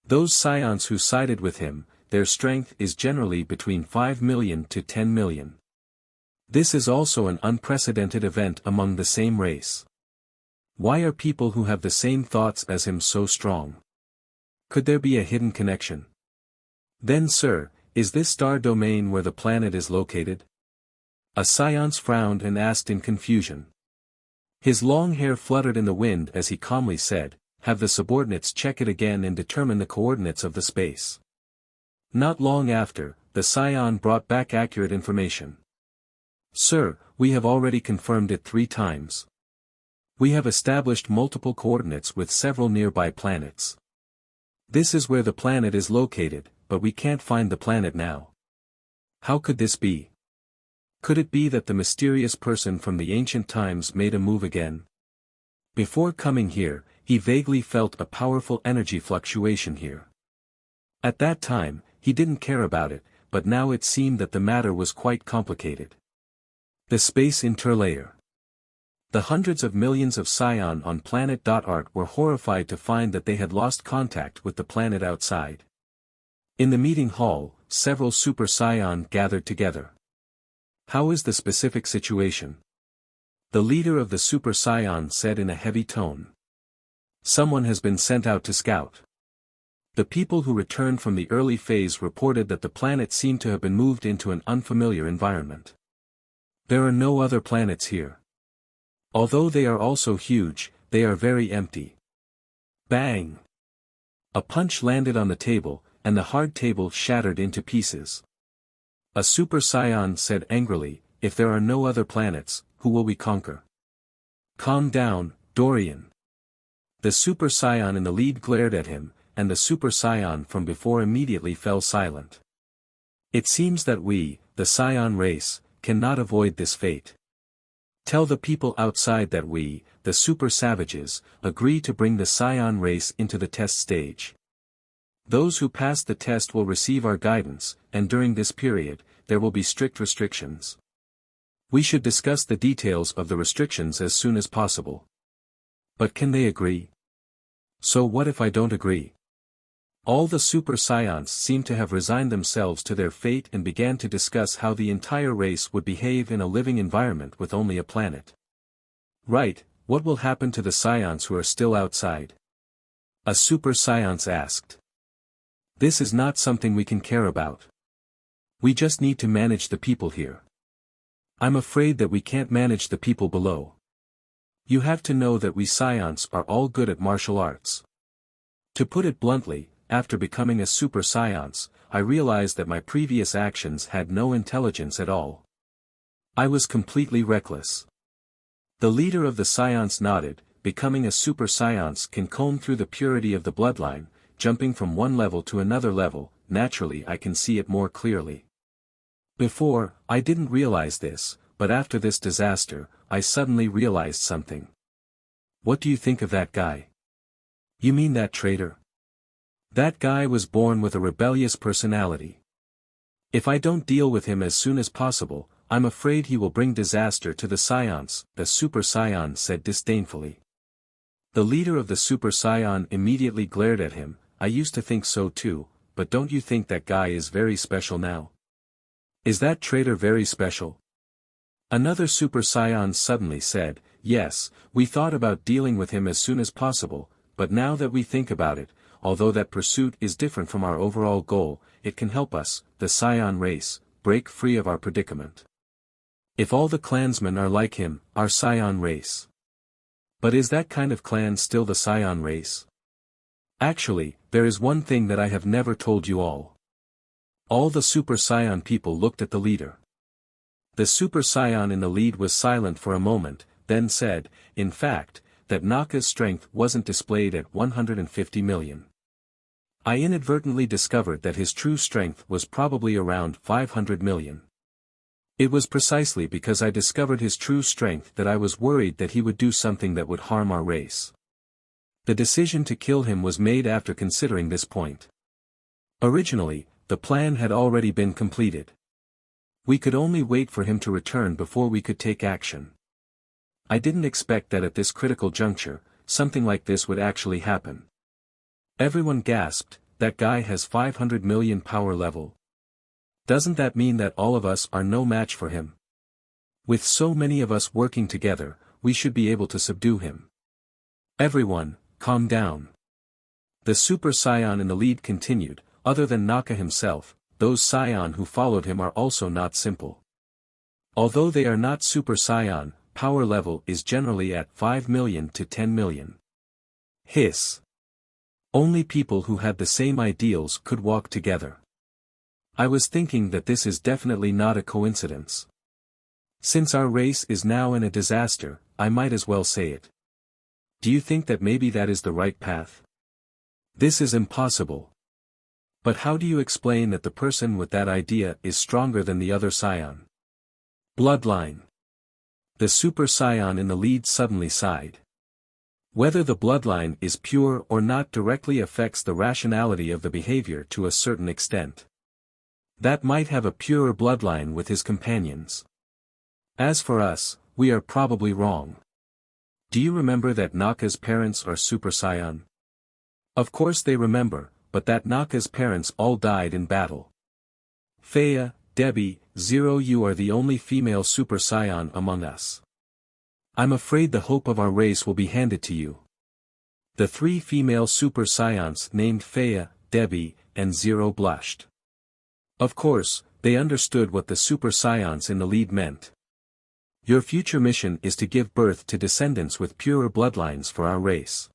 Those Saiyans who sided with him, their strength is generally between 5 million to 10 million. This is also an unprecedented event among the same race. Why are people who have the same thoughts as him so strong? Could there be a hidden connection? Then sir, is this star domain where the planet is located? A Science frowned and asked in confusion. His long hair fluttered in the wind as he calmly said, have the subordinates check it again and determine the coordinates of the space. Not long after, the Scion brought back accurate information. Sir, we have already confirmed it 3 times. We have established multiple coordinates with several nearby planets. This is where the planet is located, but we can't find the planet now. How could this be? Could it be that the mysterious person from the ancient times made a move again? Before coming here, he vaguely felt a powerful energy fluctuation here. At that time, he didn't care about it, but now it seemed that the matter was quite complicated. The space interlayer. The hundreds of millions of Scion on planet Art were horrified to find that they had lost contact with the planet outside. In the meeting hall, several Super Scion gathered together. How is the specific situation? The leader of the Super Scion said in a heavy tone. Someone has been sent out to scout. The people who returned from the early phase reported that the planet seemed to have been moved into an unfamiliar environment. There are no other planets here. Although they are also huge, they are very empty. Bang! A punch landed on the table, and the hard table shattered into pieces. A Super Scion said angrily, if there are no other planets, who will we conquer? Calm down, Dorian. The Super Scion in the lead glared at him, and the Super Scion from before immediately fell silent. It seems that we, the Scion race, cannot avoid this fate. Tell the people outside that we, the Super Savages, agree to bring the Scion race into the test stage. Those who pass the test will receive our guidance, and during this period, there will be strict restrictions. We should discuss the details of the restrictions as soon as possible. But can they agree? So what if I don't agree? All the Super Scions seemed to have resigned themselves to their fate and began to discuss how the entire race would behave in a living environment with only a planet. Right, what will happen to the Scions who are still outside? A Super Science asked. This is not something we can care about. We just need to manage the people here. I'm afraid that we can't manage the people below. You have to know that we Scions are all good at martial arts. To put it bluntly, after becoming a Super Science, I realized that my previous actions had no intelligence at all. I was completely reckless. The leader of the Scions nodded. Becoming a Super Science can comb through the purity of the bloodline, jumping from one level to another level. Naturally I can see it more clearly. Before, I didn't realize this, but after this disaster, I suddenly realized something. What do you think of that guy? You mean that traitor? That guy was born with a rebellious personality. If I don't deal with him as soon as possible, I'm afraid he will bring disaster to the Scions, the Super Scion said disdainfully. The leader of the Super Scion immediately glared at him. I used to think so too, but don't you think that guy is very special now? Is that traitor very special? Another Super Scion suddenly said, yes, we thought about dealing with him as soon as possible, but now that we think about it, although that pursuit is different from our overall goal, it can help us, the Scion race, break free of our predicament. If all the clansmen are like him, our Scion race. But is that kind of clan still the Scion race? Actually, there is one thing that I have never told you all. All the Super Scion people looked at the leader. The Super Scion in the lead was silent for a moment, then said, in fact, that Naka's strength wasn't displayed at 150 million. I inadvertently discovered that his true strength was probably around 500 million. It was precisely because I discovered his true strength that I was worried that he would do something that would harm our race. The decision to kill him was made after considering this point. Originally, the plan had already been completed. We could only wait for him to return before we could take action. I didn't expect that at this critical juncture, something like this would actually happen. Everyone gasped, that guy has 500 million power level. Doesn't that mean that all of us are no match for him? With so many of us working together, we should be able to subdue him. Everyone, calm down. The Super Saiyan in the lead continued, other than Naka himself, those Saiyan who followed him are also not simple. Although they are not Super Saiyan, power level is generally at 5 million to 10 million. Hiss. Only people who had the same ideals could walk together. I was thinking that this is definitely not a coincidence. Since our race is now in a disaster, I might as well say it. Do you think that maybe that is the right path? This is impossible. But how do you explain that the person with that idea is stronger than the other Saiyan? Bloodline. The Super Saiyan in the lead suddenly sighed. Whether the bloodline is pure or not directly affects the rationality of the behavior to a certain extent. That might have a purer bloodline with his companions. As for us, we are probably wrong. Do you remember that Naka's parents are Super Saiyan? Of course they remember, but that Naka's parents all died in battle. Faya, Debbie, Zero, you are the only female Super Saiyan among us. I'm afraid the hope of our race will be handed to you. The three female Super Saiyans named Faya, Debbie, and Zero blushed. Of course, they understood what the Super Saiyans in the lead meant. Your future mission is to give birth to descendants with purer bloodlines for our race.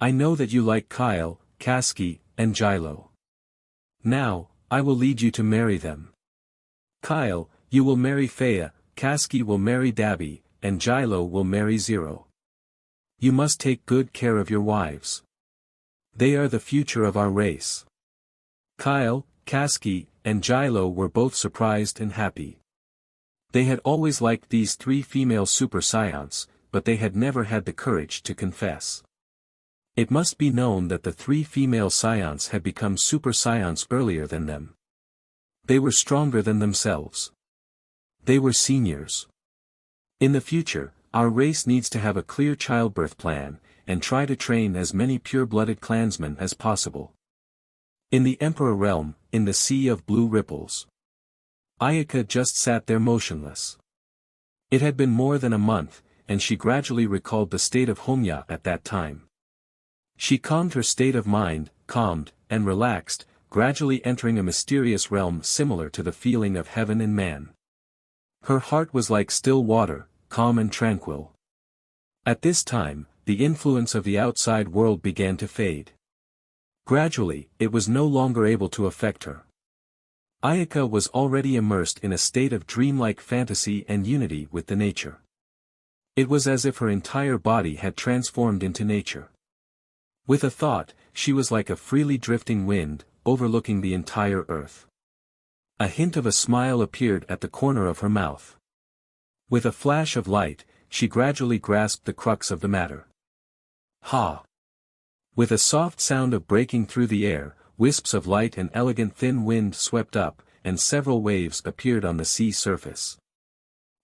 I know that you like Kyle, Kasky, and Gilo. Now, I will lead you to marry them. Kyle, you will marry Faya, Kasky will marry Dabby, and Gilo will marry Zero. You must take good care of your wives. They are the future of our race. Kyle, Kasky, and Gilo were both surprised and happy. They had always liked these three female Super Saiyans, but they had never had the courage to confess. It must be known that the three female Saiyans had become Super Saiyans earlier than them. They were stronger than themselves. They were seniors. In the future, our race needs to have a clear childbirth plan, and try to train as many pure-blooded clansmen as possible. In the Emperor realm, in the Sea of Blue Ripples. Ayaka just sat there motionless. It had been more than a month, and she gradually recalled the state of Homya at that time. She calmed her state of mind, calmed, and relaxed, gradually entering a mysterious realm similar to the feeling of heaven and man. Her heart was like still water, calm and tranquil. At this time, the influence of the outside world began to fade. Gradually, it was no longer able to affect her. Ayaka was already immersed in a state of dreamlike fantasy and unity with the nature. It was as if her entire body had transformed into nature. With a thought, she was like a freely drifting wind, overlooking the entire earth. A hint of a smile appeared at the corner of her mouth. With a flash of light, she gradually grasped the crux of the matter. Ha! With a soft sound of breaking through the air, wisps of light and elegant thin wind swept up, and several waves appeared on the sea surface.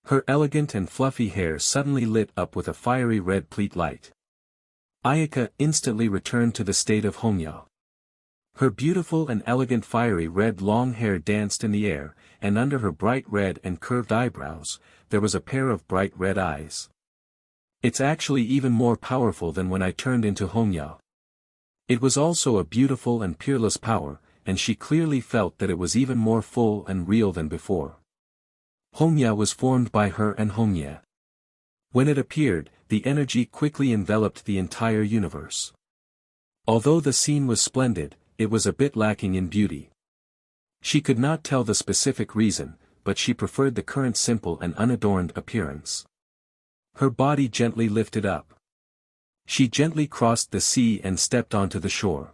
Her elegant and fluffy hair suddenly lit up with a fiery red pleat light. Ayaka instantly returned to the state of Homya. Her beautiful and elegant fiery red long hair danced in the air, and under her bright red and curved eyebrows, there was a pair of bright red eyes. It's actually even more powerful than when I turned into Homya. It was also a beautiful and peerless power, and she clearly felt that it was even more full and real than before. Homya was formed by her and Homya. When it appeared, the energy quickly enveloped the entire universe. Although the scene was splendid, it was a bit lacking in beauty. She could not tell the specific reason, but she preferred the current simple and unadorned appearance. Her body gently lifted up. She gently crossed the sea and stepped onto the shore.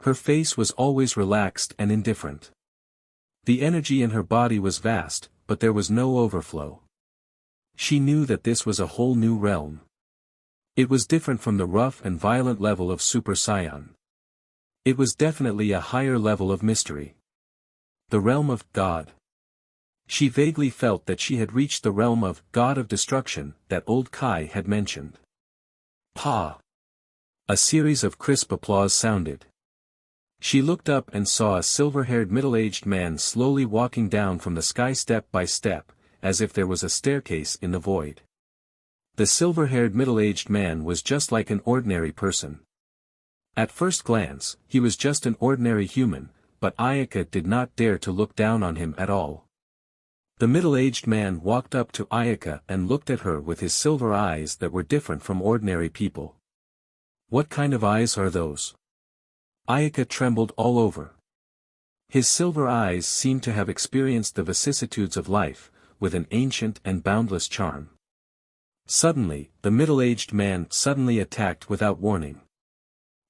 Her face was always relaxed and indifferent. The energy in her body was vast, but there was no overflow. She knew that this was a whole new realm. It was different from the rough and violent level of Super Saiyan. It was definitely a higher level of mystery. The realm of God. She vaguely felt that she had reached the realm of God of Destruction that old Kai had mentioned. Pa! A series of crisp applause sounded. She looked up and saw a silver-haired middle-aged man slowly walking down from the sky step by step, as if there was a staircase in the void. The silver-haired middle-aged man was just like an ordinary person. At first glance, he was just an ordinary human, but Ayaka did not dare to look down on him at all. The middle-aged man walked up to Ayaka and looked at her with his silver eyes that were different from ordinary people. What kind of eyes are those? Ayaka trembled all over. His silver eyes seemed to have experienced the vicissitudes of life, with an ancient and boundless charm. Suddenly, the middle-aged man suddenly attacked without warning.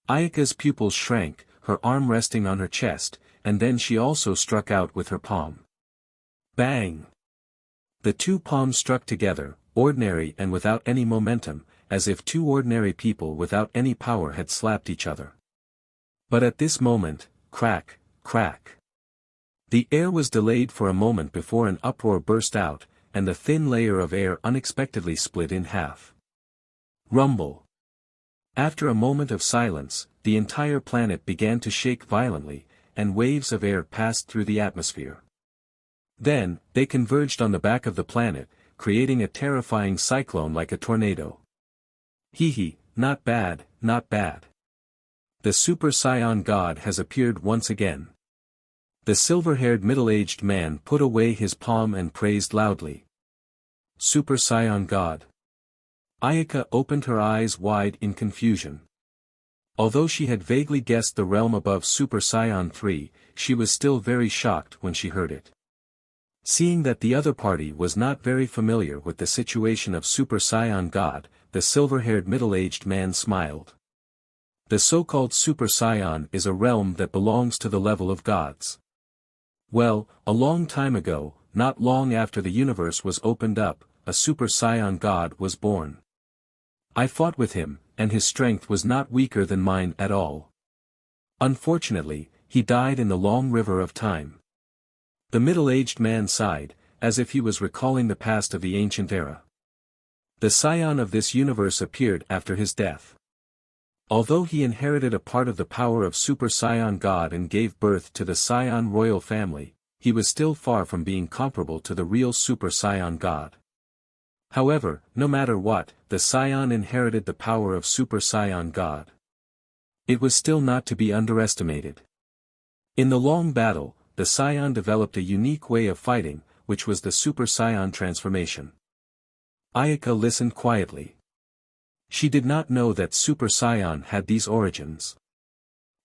Ayaka's pupils shrank, her arm resting on her chest, and then she also struck out with her palm. Bang! The two palms struck together, ordinary and without any momentum, as if two ordinary people without any power had slapped each other. But at this moment, crack, crack. The air was delayed for a moment before an uproar burst out, and the thin layer of air unexpectedly split in half. Rumble. After a moment of silence, the entire planet began to shake violently, and waves of air passed through the atmosphere. Then, they converged on the back of the planet, creating a terrifying cyclone like a tornado. Hee, not bad, not bad. The Super Saiyan God has appeared once again. The silver-haired middle-aged man put away his palm and praised loudly. Super Saiyan God. Ayaka opened her eyes wide in confusion. Although she had vaguely guessed the realm above Super Saiyan 3, she was still very shocked when she heard it. Seeing that the other party was not very familiar with the situation of Super Saiyan God, the silver-haired middle-aged man smiled. The so-called Super Saiyan is a realm that belongs to the level of gods. Well, a long time ago, not long after the universe was opened up, a Super Saiyan God was born. I fought with him, and his strength was not weaker than mine at all. Unfortunately, he died in the long river of time. The middle-aged man sighed, as if he was recalling the past of the ancient era. The Saiyan of this universe appeared after his death. Although he inherited a part of the power of Super Saiyan God and gave birth to the Saiyan royal family, he was still far from being comparable to the real Super Saiyan God. However, no matter what, the Saiyan inherited the power of Super Saiyan God. It was still not to be underestimated. In the long battle, the Saiyan developed a unique way of fighting, which was the Super Saiyan transformation. Ayaka listened quietly. She did not know that Super Saiyan had these origins.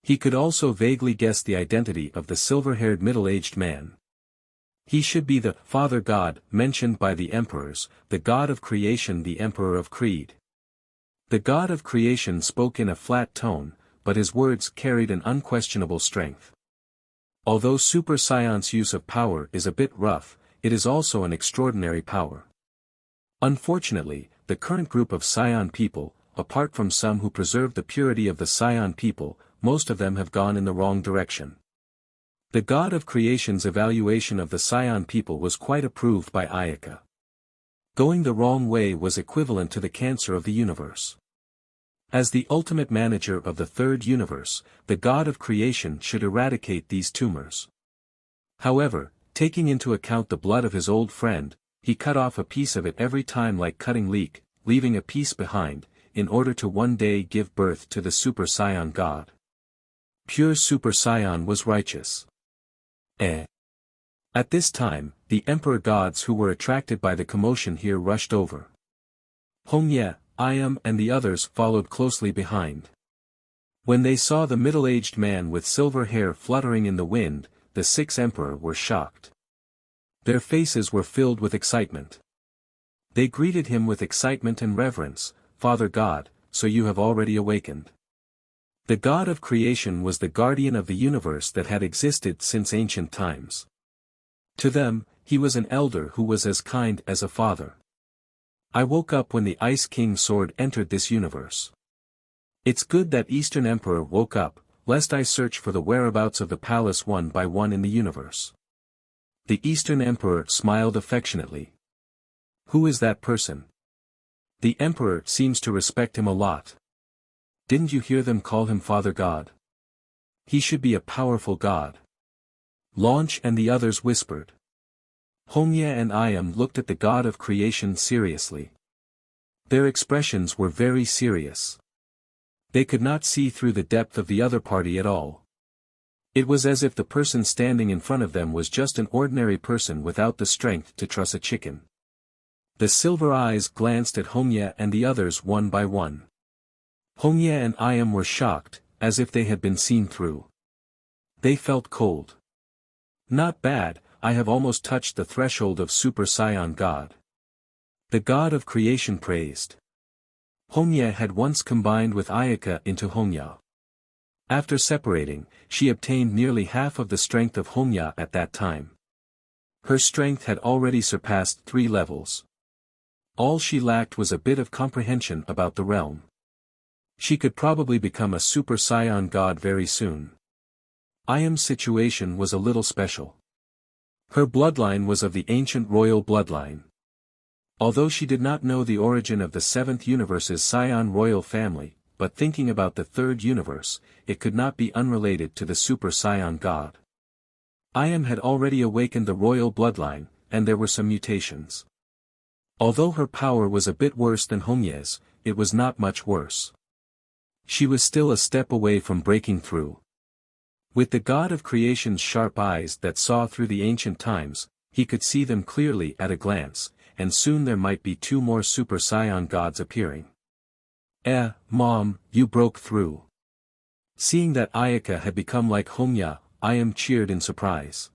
He could also vaguely guess the identity of the silver-haired middle-aged man. He should be the Father God mentioned by the emperors, the God of creation, the Emperor of Creed. The God of creation spoke in a flat tone, but his words carried an unquestionable strength. Although Super Saiyan's use of power is a bit rough, it is also an extraordinary power. Unfortunately, the current group of Saiyan people, apart from some who preserve the purity of the Saiyan people, most of them have gone in the wrong direction. The God of Creation's evaluation of the Saiyan people was quite approved by Ayaka. Going the wrong way was equivalent to the cancer of the universe. As the ultimate manager of the third universe, the God of Creation should eradicate these tumors. However, taking into account the blood of his old friend, he cut off a piece of it every time like cutting leek, leaving a piece behind, in order to one day give birth to the Super Saiyan God. Pure Super Saiyan was righteous. At this time, the Emperor gods who were attracted by the commotion here rushed over. Hongye, Iam and the others followed closely behind. When they saw the middle-aged man with silver hair fluttering in the wind, the six emperor were shocked. Their faces were filled with excitement. They greeted him with excitement and reverence, Father God, so you have already awakened. The God of creation was the guardian of the universe that had existed since ancient times. To them, he was an elder who was as kind as a father. I woke up when the Ice King's sword entered this universe. It's good that Eastern Emperor woke up, lest I search for the whereabouts of the palace one by one in the universe. The Eastern Emperor smiled affectionately. Who is that person? The Emperor seems to respect him a lot. Didn't you hear them call him Father God? He should be a powerful god. Launch and the others whispered. Hongya and Iam looked at the god of creation seriously. Their expressions were very serious. They could not see through the depth of the other party at all. It was as if the person standing in front of them was just an ordinary person without the strength to truss a chicken. The silver eyes glanced at Hongya and the others one by one. Hongya and Iam were shocked, as if they had been seen through. They felt cold. Not bad, I have almost touched the threshold of Super Saiyan God. The god of creation praised. Hongya had once combined with Ayaka into Hongya. After separating, she obtained nearly half of the strength of Hongya at that time. Her strength had already surpassed 3 levels. All she lacked was a bit of comprehension about the realm. She could probably become a Super Saiyan god very soon. Iam's situation was a little special. Her bloodline was of the ancient royal bloodline. Although she did not know the origin of the 7th universe's Saiyan royal family, but thinking about the 3rd universe, it could not be unrelated to the Super Saiyan god. Iam had already awakened the royal bloodline, and there were some mutations. Although her power was a bit worse than Hongya's, it was not much worse. She was still a step away from breaking through. With the god of creation's sharp eyes that saw through the ancient times, he could see them clearly at a glance, and soon there might be 2 more Super Saiyan gods appearing. Mom, you broke through. Seeing that Ayaka had become like Hongya, Iam cheered in surprise.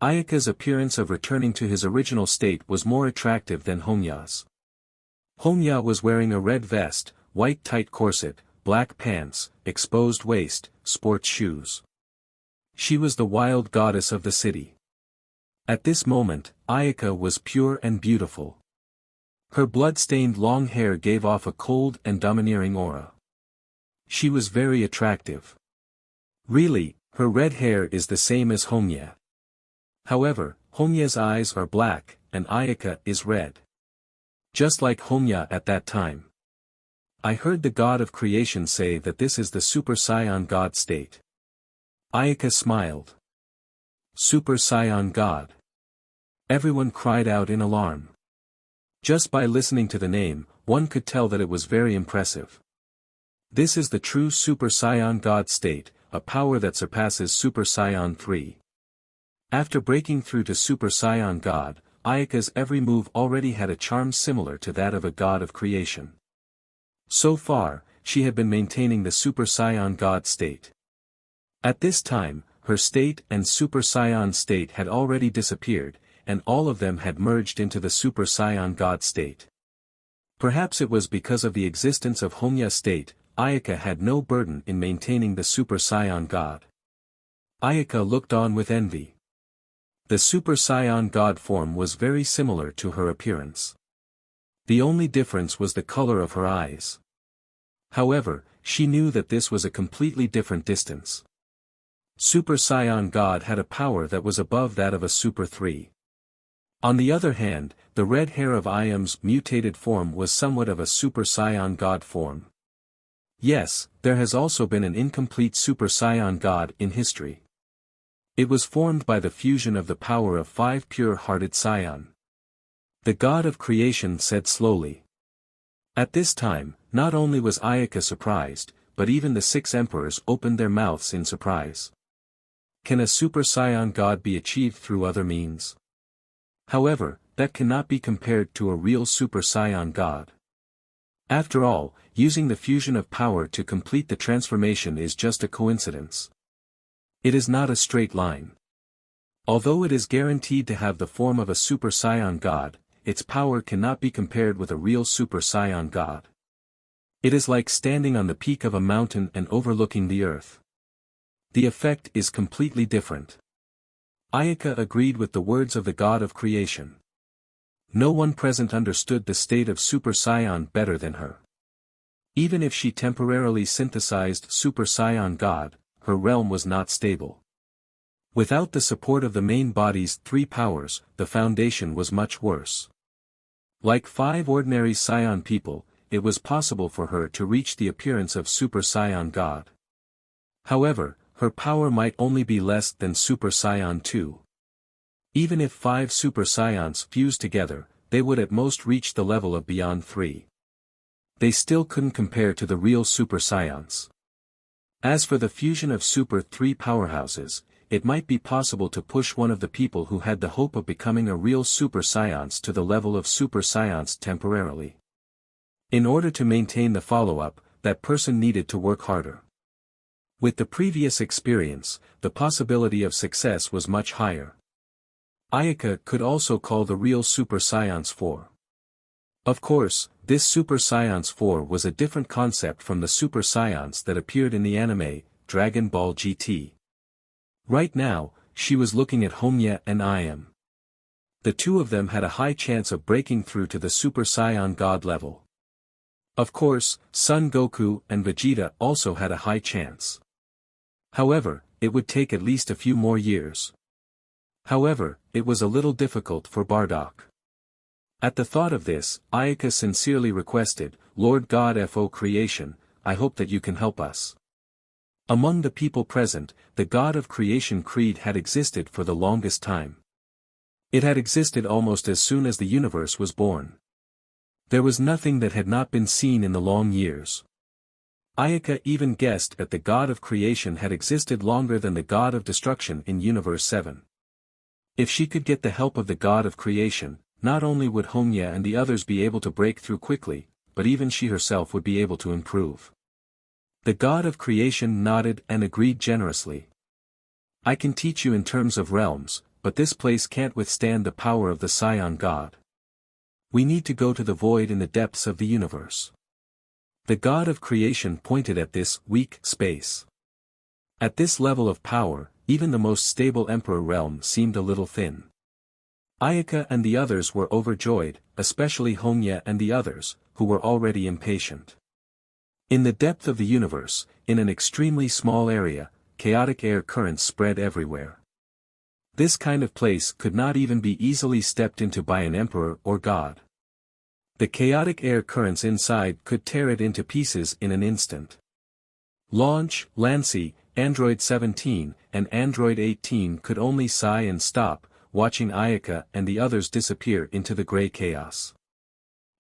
Ayaka's appearance of returning to his original state was more attractive than Hongya's. Hongya was wearing a red vest, white tight corset, black pants, exposed waist, sports shoes. She was the wild goddess of the city. At this moment, Ayaka was pure and beautiful. Her blood-stained long hair gave off a cold and domineering aura. She was very attractive. Really, her red hair is the same as Hongya. However, Hongya's eyes are black, and Ayaka is red. Just like Hongya at that time. I heard the god of creation say that this is the Super Saiyan god state. Ayaka smiled. Super Saiyan god. Everyone cried out in alarm. Just by listening to the name, one could tell that it was very impressive. This is the true Super Saiyan god state, a power that surpasses Super Saiyan 3. After breaking through to Super Saiyan god, Ayaka's every move already had a charm similar to that of a god of creation. So far, she had been maintaining the Super Saiyan god state. At this time, her state and Super Saiyan state had already disappeared, and all of them had merged into the Super Saiyan god state. Perhaps it was because of the existence of Hongya state, Ayaka had no burden in maintaining the Super Saiyan god. Ayaka looked on with envy. The Super Saiyan god form was very similar to her appearance. The only difference was the color of her eyes. However, she knew that this was a completely different distance. Super Saiyan God had a power that was above that of a Super 3. On the other hand, the red hair of Iam's mutated form was somewhat of a Super Saiyan God form. Yes, there has also been an incomplete Super Saiyan God in history. It was formed by the fusion of the power of 5 pure-hearted Saiyan. The god of creation said slowly. At this time, not only was Ayaka surprised, but even the 6 emperors opened their mouths in surprise. Can a Super Saiyan god be achieved through other means? However, that cannot be compared to a real Super Saiyan god. After all, using the fusion of power to complete the transformation is just a coincidence. It is not a straight line. Although it is guaranteed to have the form of a Super Saiyan god, its power cannot be compared with a real Super Saiyan god. It is like standing on the peak of a mountain and overlooking the earth. The effect is completely different. Ayaka agreed with the words of the god of creation. No one present understood the state of Super Saiyan better than her. Even if she temporarily synthesized Super Saiyan God, her realm was not stable. Without the support of the main body's 3 powers, the foundation was much worse. Like 5 ordinary Saiyan people, it was possible for her to reach the appearance of Super Saiyan God. However, her power might only be less than Super Saiyan 2. Even if 5 Super Saiyans fused together, they would at most reach the level of Beyond 3. They still couldn't compare to the real Super Saiyans. As for the fusion of Super 3 powerhouses, it might be possible to push one of the people who had the hope of becoming a real Super Saiyans to the level of Super Saiyans temporarily. In order to maintain the follow-up, that person needed to work harder. With the previous experience, the possibility of success was much higher. Ayaka could also call the real Super Saiyans 4. Of course, this Super Saiyans 4 was a different concept from the Super Saiyans that appeared in the anime, Dragon Ball GT. Right now, she was looking at Homya and Iam. The two of them had a high chance of breaking through to the Super Saiyan God level. Of course, Son Goku and Vegeta also had a high chance. However, it would take at least a few more years. However, it was a little difficult for Bardock. At the thought of this, Ayaka sincerely requested, Lord God of Creation, I hope that you can help us. Among the people present, the God of Creation creed had existed for the longest time. It had existed almost as soon as the universe was born. There was nothing that had not been seen in the long years. Ayaka even guessed that the God of Creation had existed longer than the God of Destruction in Universe 7. If she could get the help of the God of Creation, not only would Homya and the others be able to break through quickly, but even she herself would be able to improve. The God of Creation nodded and agreed generously. I can teach you in terms of realms, but this place can't withstand the power of the Saiyan God. We need to go to the void in the depths of the universe. The God of Creation pointed at this weak space. At this level of power, even the most stable Emperor realm seemed a little thin. Ayaka and the others were overjoyed, especially Homya and the others, who were already impatient. In the depth of the universe, in an extremely small area, chaotic air currents spread everywhere. This kind of place could not even be easily stepped into by an emperor or god. The chaotic air currents inside could tear it into pieces in an instant. Launch, Lancy, Android 17, and Android 18 could only sigh and stop, watching Ayaka and the others disappear into the gray chaos.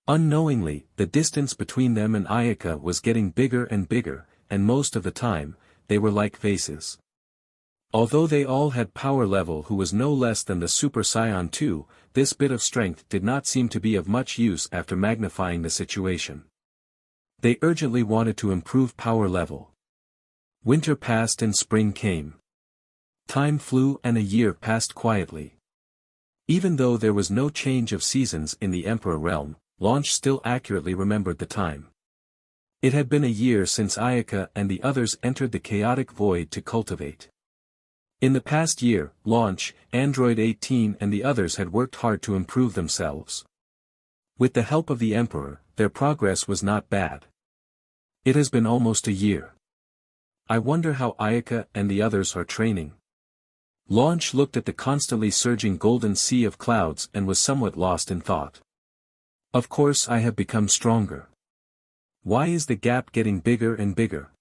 Unknowingly, the distance between them and Ayaka was getting bigger and bigger, and most of the time, they were like faces. Although they all had power level who was no less than the Super Saiyan 2, this bit of strength did not seem to be of much use after magnifying the situation. They urgently wanted to improve power level. Winter passed and spring came. Time flew and a year passed quietly. Even though there was no change of seasons in the Emperor realm, Launch still accurately remembered the time. It had been a year since Ayaka and the others entered the chaotic void to cultivate. In the past year, Launch, Android 18 and the others had worked hard to improve themselves. With the help of the Emperor, their progress was not bad. It has been almost a year. I wonder how Ayaka and the others are training. Launch looked at the constantly surging golden sea of clouds and was somewhat lost in thought. Of course I have become stronger. Why is the gap getting bigger and bigger?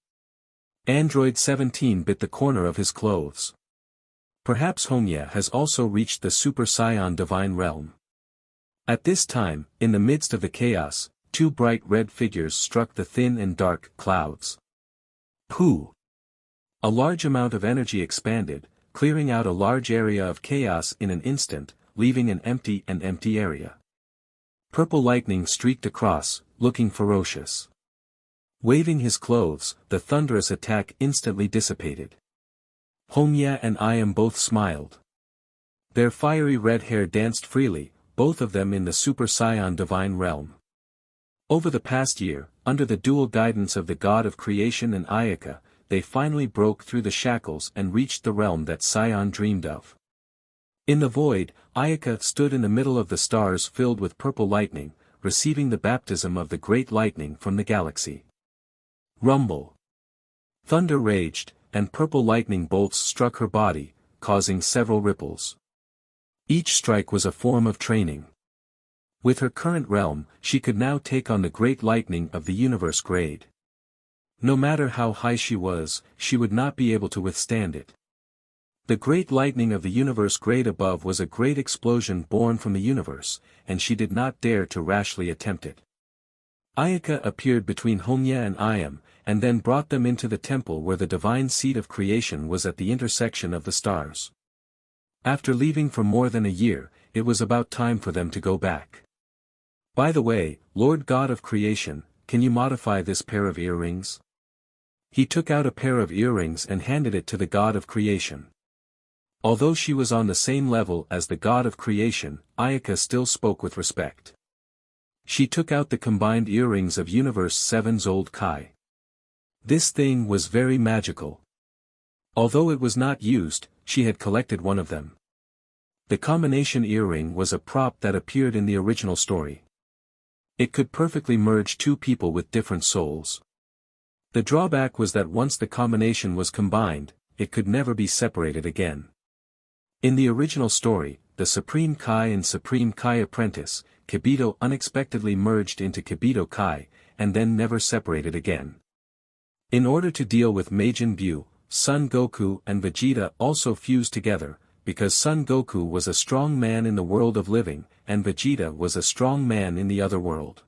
Android 17 bit the corner of his clothes. Perhaps Homya has also reached the Super Saiyan divine realm. At this time, in the midst of the chaos, two bright red figures struck the thin and dark clouds. Pooh! A large amount of energy expanded, clearing out a large area of chaos in an instant, leaving an empty area. Purple lightning streaked across, looking ferocious. Waving his clothes, the thunderous attack instantly dissipated. Homya and Iam both smiled. Their fiery red hair danced freely, both of them in the Super Saiyan divine realm. Over the past year, under the dual guidance of the God of Creation and Ayaka, they finally broke through the shackles and reached the realm that Saiyan dreamed of. In the void, Ayaka stood in the middle of the stars filled with purple lightning, receiving the baptism of the great lightning from the galaxy. Rumble! Thunder raged, and purple lightning bolts struck her body, causing several ripples. Each strike was a form of training. With her current realm, she could now take on the great lightning of the universe grade. No matter how high she was, she would not be able to withstand it. The great lightning of the universe great above was a great explosion born from the universe, and she did not dare to rashly attempt it. Ayaka appeared between Honya and Ayam, and then brought them into the temple where the divine seat of creation was at the intersection of the stars. After leaving for more than a year, it was about time for them to go back. By the way, Lord God of Creation, can you modify this pair of earrings? He took out a pair of earrings and handed it to the God of Creation. Although she was on the same level as the God of Creation, Ayaka still spoke with respect. She took out the combined earrings of Universe 7's old Kai. This thing was very magical. Although it was not used, she had collected one of them. The combination earring was a prop that appeared in the original story. It could perfectly merge two people with different souls. The drawback was that once the combination was combined, it could never be separated again. In the original story, the Supreme Kai and Supreme Kai apprentice, Kibito unexpectedly merged into Kibito Kai, and then never separated again. In order to deal with Majin Buu, Son Goku and Vegeta also fused together, because Son Goku was a strong man in the world of living, and Vegeta was a strong man in the other world.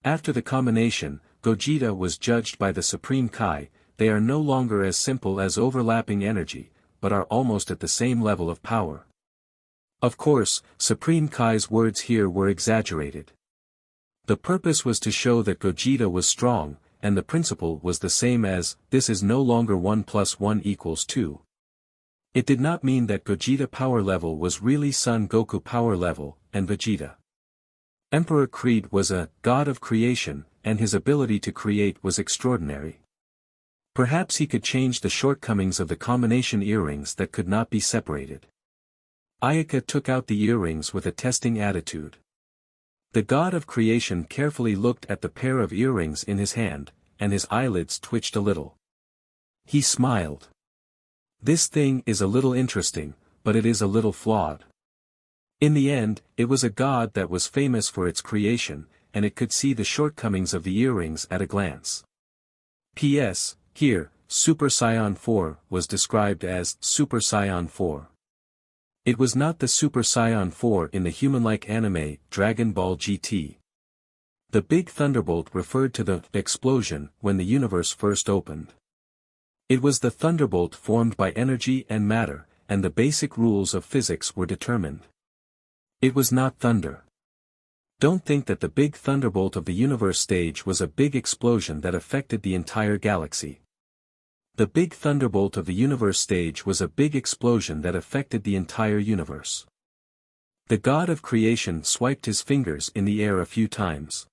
After the combination, Gogeta was judged by the Supreme Kai. They are no longer as simple as overlapping energy, but are almost at the same level of power. Of course, Supreme Kai's words here were exaggerated. The purpose was to show that Gogeta was strong, and the principle was the same as, this is no longer 1 + 1 = 2. It did not mean that Gogeta power level was really Son Goku power level, and Vegeta. Emperor Creed was a god of creation, and his ability to create was extraordinary. Perhaps he could change the shortcomings of the combination earrings that could not be separated. Ayaka took out the earrings with a testing attitude. The god of creation carefully looked at the pair of earrings in his hand, and his eyelids twitched a little. He smiled. This thing is a little interesting, but it is a little flawed. In the end, it was a god that was famous for its creation, and it could see the shortcomings of the earrings at a glance. P.S. Here, Super Saiyan 4 was described as Super Saiyan 4. It was not the Super Saiyan 4 in the human-like anime, Dragon Ball GT. The big thunderbolt referred to the explosion when the universe first opened. It was the thunderbolt formed by energy and matter, and the basic rules of physics were determined. It was not thunder. Don't think that the big thunderbolt of the universe stage was a big explosion that affected the entire galaxy. The big thunderbolt of the universe stage was a big explosion that affected the entire universe. The god of creation swiped his fingers in the air a few times.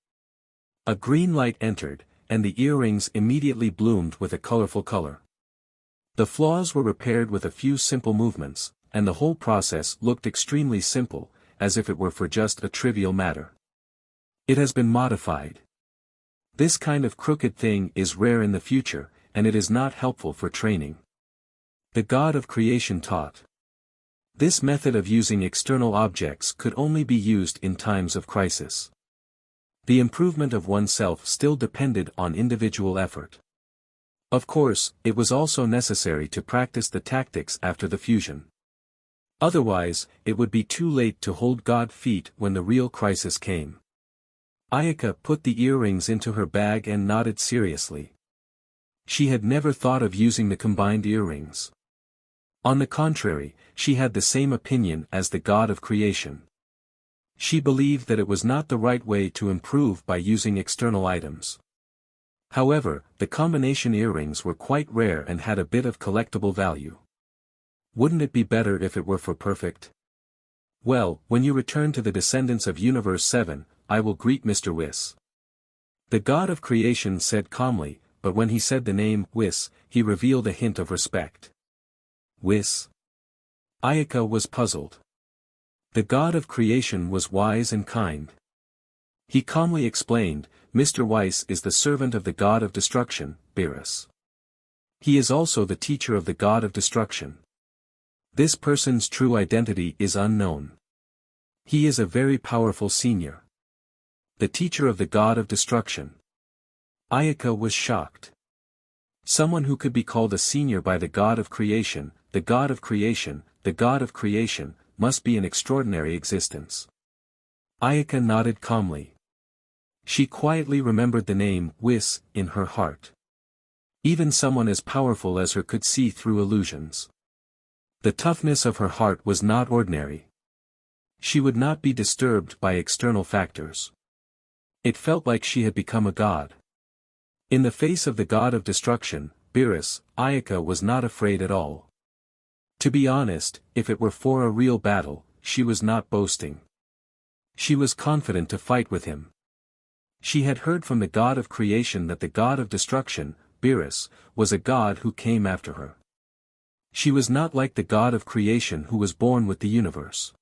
A green light entered, and the earrings immediately bloomed with a colorful color. The flaws were repaired with a few simple movements, and the whole process looked extremely simple, as if it were for just a trivial matter. It has been modified. This kind of crooked thing is rare in the future, and it is not helpful for training. The god of creation taught. This method of using external objects could only be used in times of crisis. The improvement of oneself still depended on individual effort. Of course, it was also necessary to practice the tactics after the fusion. Otherwise, it would be too late to hold God feet when the real crisis came. Ayaka put the earrings into her bag and nodded seriously. She had never thought of using the combined earrings. On the contrary, she had the same opinion as the god of creation. She believed that it was not the right way to improve by using external items. However, the combination earrings were quite rare and had a bit of collectible value. Wouldn't it be better if it were for perfect? Well, when you return to the descendants of Universe 7, I will greet Mr. Whis. The god of creation said calmly, but when he said the name Whis, he revealed a hint of respect. Whis? Ayaka was puzzled. The god of creation was wise and kind. He calmly explained, Mr. Weiss is the servant of the god of destruction, Beerus. He is also the teacher of the god of destruction. This person's true identity is unknown. He is a very powerful senior. The teacher of the god of destruction. Ayaka was shocked. Someone who could be called a senior by the god of creation, the god of creation, the god of creation, must be an extraordinary existence. Ayaka nodded calmly. She quietly remembered the name, Whis, in her heart. Even someone as powerful as her could see through illusions. The toughness of her heart was not ordinary. She would not be disturbed by external factors. It felt like she had become a god. In the face of the god of destruction, Beerus, Ayaka was not afraid at all. To be honest, if it were for a real battle, she was not boasting. She was confident to fight with him. She had heard from the god of creation that the god of destruction, Beerus, was a god who came after her. She was not like the god of creation who was born with the universe.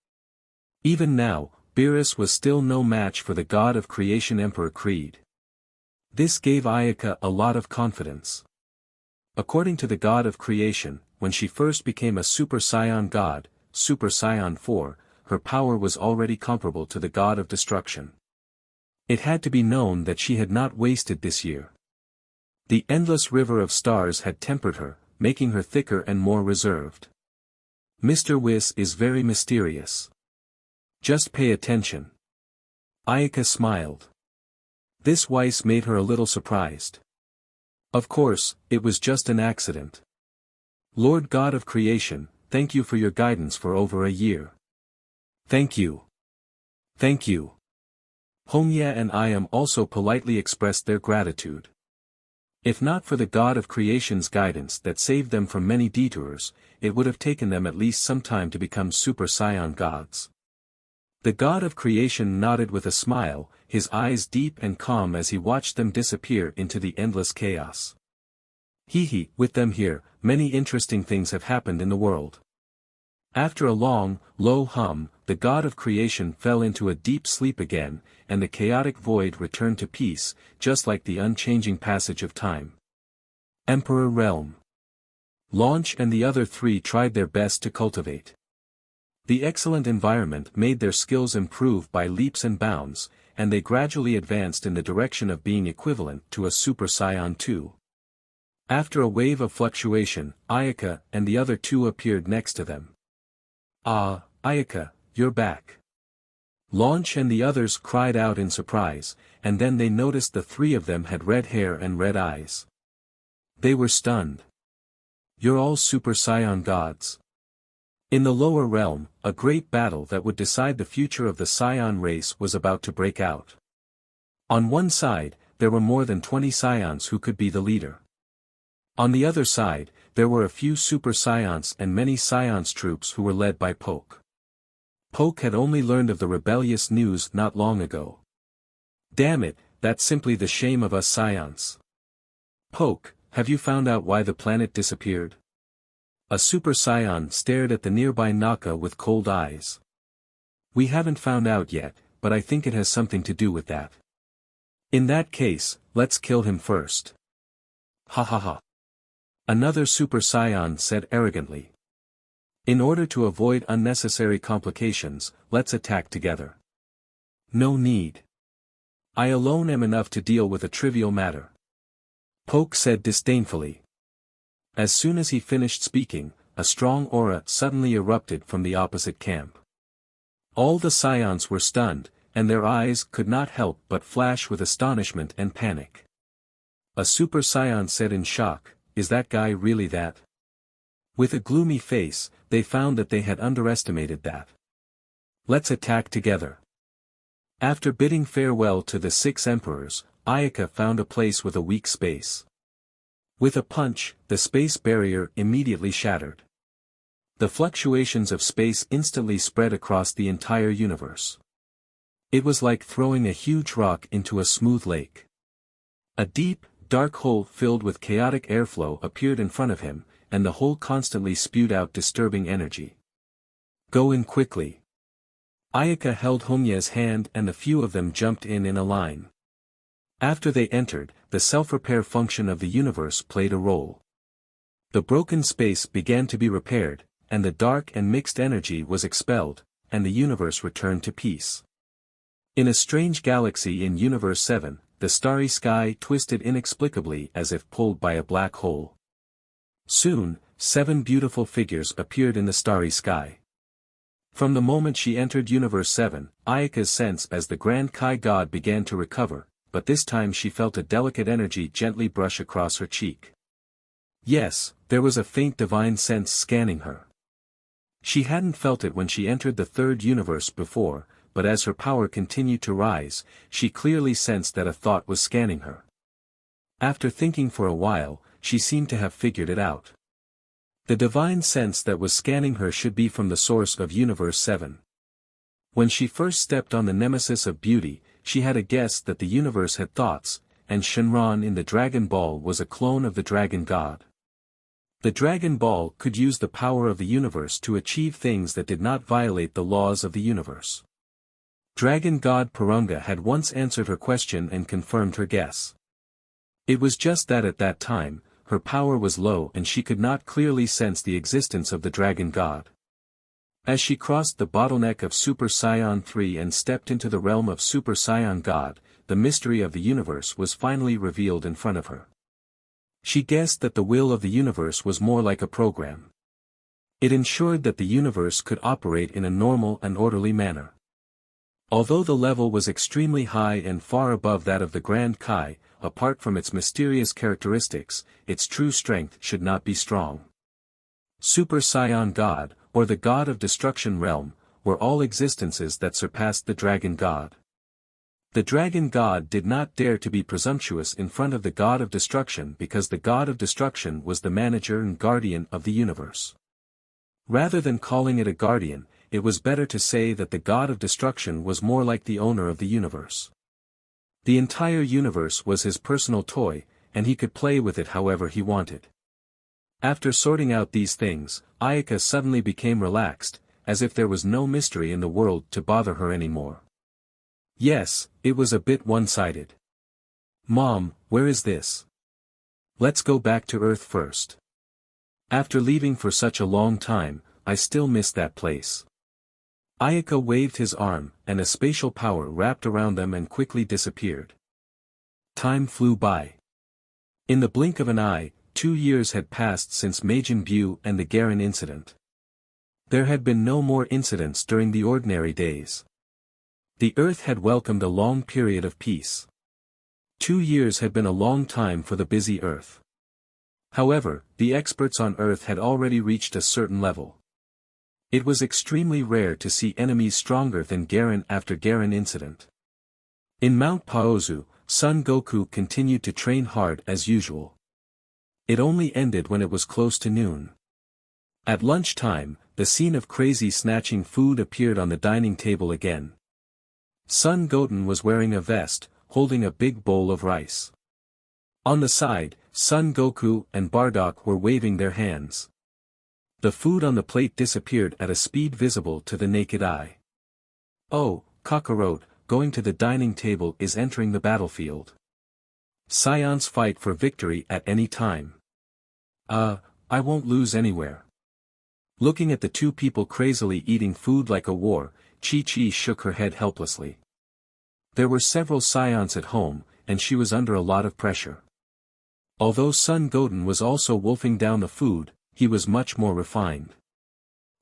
Even now, Beerus was still no match for the god of creation Emperor Creed. This gave Ayaka a lot of confidence. According to the god of creation, when she first became a Super Saiyan god, Super Saiyan 4, her power was already comparable to the god of destruction. It had to be known that she had not wasted this year. The endless river of stars had tempered her, making her thicker and more reserved. Mr. Whis is very mysterious. Just pay attention. Ayaka smiled. This Weiss made her a little surprised. Of course, it was just an accident. Lord God of Creation, thank you for your guidance for over a year. Thank you. Thank you. Hongya and Iam also politely expressed their gratitude. If not for the God of Creation's guidance that saved them from many detours, it would have taken them at least some time to become Super Saiyan gods. The God of Creation nodded with a smile, his eyes deep and calm as he watched them disappear into the endless chaos. With them here, many interesting things have happened in the world. After a long, low hum, the God of Creation fell into a deep sleep again, and the chaotic void returned to peace, just like the unchanging passage of time. Emperor Realm. Launch and the other three tried their best to cultivate. The excellent environment made their skills improve by leaps and bounds, and they gradually advanced in the direction of being equivalent to a Super Saiyan 2. After a wave of fluctuation, Ayaka and the other two appeared next to them. Ah, Ayaka, you're back. Launch and the others cried out in surprise, and then they noticed the three of them had red hair and red eyes. They were stunned. You're all Super Saiyan gods. In the lower realm, a great battle that would decide the future of the Saiyan race was about to break out. On one side, there were more than 20 Saiyans who could be the leader. On the other side, there were a few Super Saiyans and many Saiyans troops who were led by Poke. Poke had only learned of the rebellious news not long ago. Damn it, that's simply the shame of us Saiyans. Poke, have you found out why the planet disappeared? A Super Saiyan stared at the nearby Naka with cold eyes. We haven't found out yet, but I think it has something to do with that. In that case, let's kill him first. Ha ha ha. Another Super Saiyan said arrogantly. In order to avoid unnecessary complications, let's attack together. No need. I alone am enough to deal with a trivial matter. Poke said disdainfully. As soon as he finished speaking, a strong aura suddenly erupted from the opposite camp. All the Saiyans were stunned, and their eyes could not help but flash with astonishment and panic. A Super Saiyan said in shock, is that guy really that? With a gloomy face, they found that they had underestimated that. Let's attack together. After bidding farewell to the 6 emperors, Ayaka found a place with a weak space. With a punch, the space barrier immediately shattered. The fluctuations of space instantly spread across the entire universe. It was like throwing a huge rock into a smooth lake. A deep, dark hole filled with chaotic airflow appeared in front of him, and the hole constantly spewed out disturbing energy. Go in quickly. Ayaka held Hongya's hand and a few of them jumped in a line. After they entered, the self-repair function of the universe played a role. The broken space began to be repaired, and the dark and mixed energy was expelled, and the universe returned to peace. In a strange galaxy in Universe 7, the starry sky twisted inexplicably as if pulled by a black hole. Soon, 7 beautiful figures appeared in the starry sky. From the moment she entered Universe 7, Ayaka's sense as the Grand Kai God began to recover, but this time she felt a delicate energy gently brush across her cheek. Yes, there was a faint divine sense scanning her. She hadn't felt it when she entered the third universe before, but as her power continued to rise, she clearly sensed that a thought was scanning her. After thinking for a while, she seemed to have figured it out. The divine sense that was scanning her should be from the source of Universe 7. When she first stepped on the nemesis of beauty, she had a guess that the universe had thoughts, and Shenron in the Dragon Ball was a clone of the Dragon God. The Dragon Ball could use the power of the universe to achieve things that did not violate the laws of the universe. Dragon God Purunga had once answered her question and confirmed her guess. It was just that at that time, her power was low and she could not clearly sense the existence of the Dragon God. As she crossed the bottleneck of Super Saiyan 3 and stepped into the realm of Super Saiyan God, the mystery of the universe was finally revealed in front of her. She guessed that the will of the universe was more like a program. It ensured that the universe could operate in a normal and orderly manner. Although the level was extremely high and far above that of the Grand Kai, apart from its mysterious characteristics, its true strength should not be strong. Super Saiyan God, or the God of Destruction realm, were all existences that surpassed the Dragon God. The Dragon God did not dare to be presumptuous in front of the God of Destruction because the God of Destruction was the manager and guardian of the universe. Rather than calling it a guardian, it was better to say that the God of Destruction was more like the owner of the universe. The entire universe was his personal toy, and he could play with it however he wanted. After sorting out these things, Ayaka suddenly became relaxed, as if there was no mystery in the world to bother her anymore. Yes, it was a bit one-sided. Mom, where is this? Let's go back to Earth first. After leaving for such a long time, I still miss that place. Ayaka waved his arm, and a spatial power wrapped around them and quickly disappeared. Time flew by. In the blink of an eye, 2 years had passed since Majin Buu and the Garen incident. There had been no more incidents during the ordinary days. The Earth had welcomed a long period of peace. 2 years had been a long time for the busy Earth. However, the experts on Earth had already reached a certain level. It was extremely rare to see enemies stronger than Garen after Garen incident. In Mount Paozu, Son Goku continued to train hard as usual. It only ended when it was close to noon. At lunchtime, the scene of crazy snatching food appeared on the dining table again. Son Goten was wearing a vest, holding a big bowl of rice. On the side, Son Goku and Bardock were waving their hands. The food on the plate disappeared at a speed visible to the naked eye. Oh, Kakarot, going to the dining table is entering the battlefield. Saiyans fight for victory at any time. I won't lose anywhere. Looking at the two people crazily eating food like a war, Chi-Chi shook her head helplessly. There were several Saiyans at home, and she was under a lot of pressure. Although Son Goten was also wolfing down the food, he was much more refined.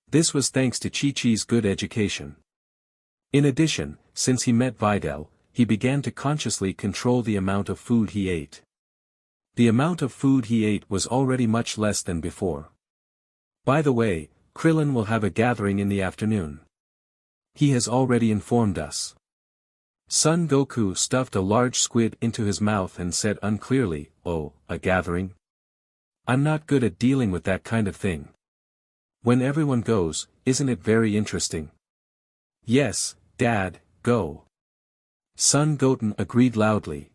This was thanks to Chi-Chi's good education. In addition, since he met Videl, he began to consciously control the amount of food he ate. The amount of food he ate was already much less than before. By the way, Krillin will have a gathering in the afternoon. He has already informed us. Son Goku stuffed a large squid into his mouth and said unclearly, "Oh, a gathering? I'm not good at dealing with that kind of thing. When everyone goes, isn't it very interesting?" "Yes, Dad, go." Son Goten agreed loudly.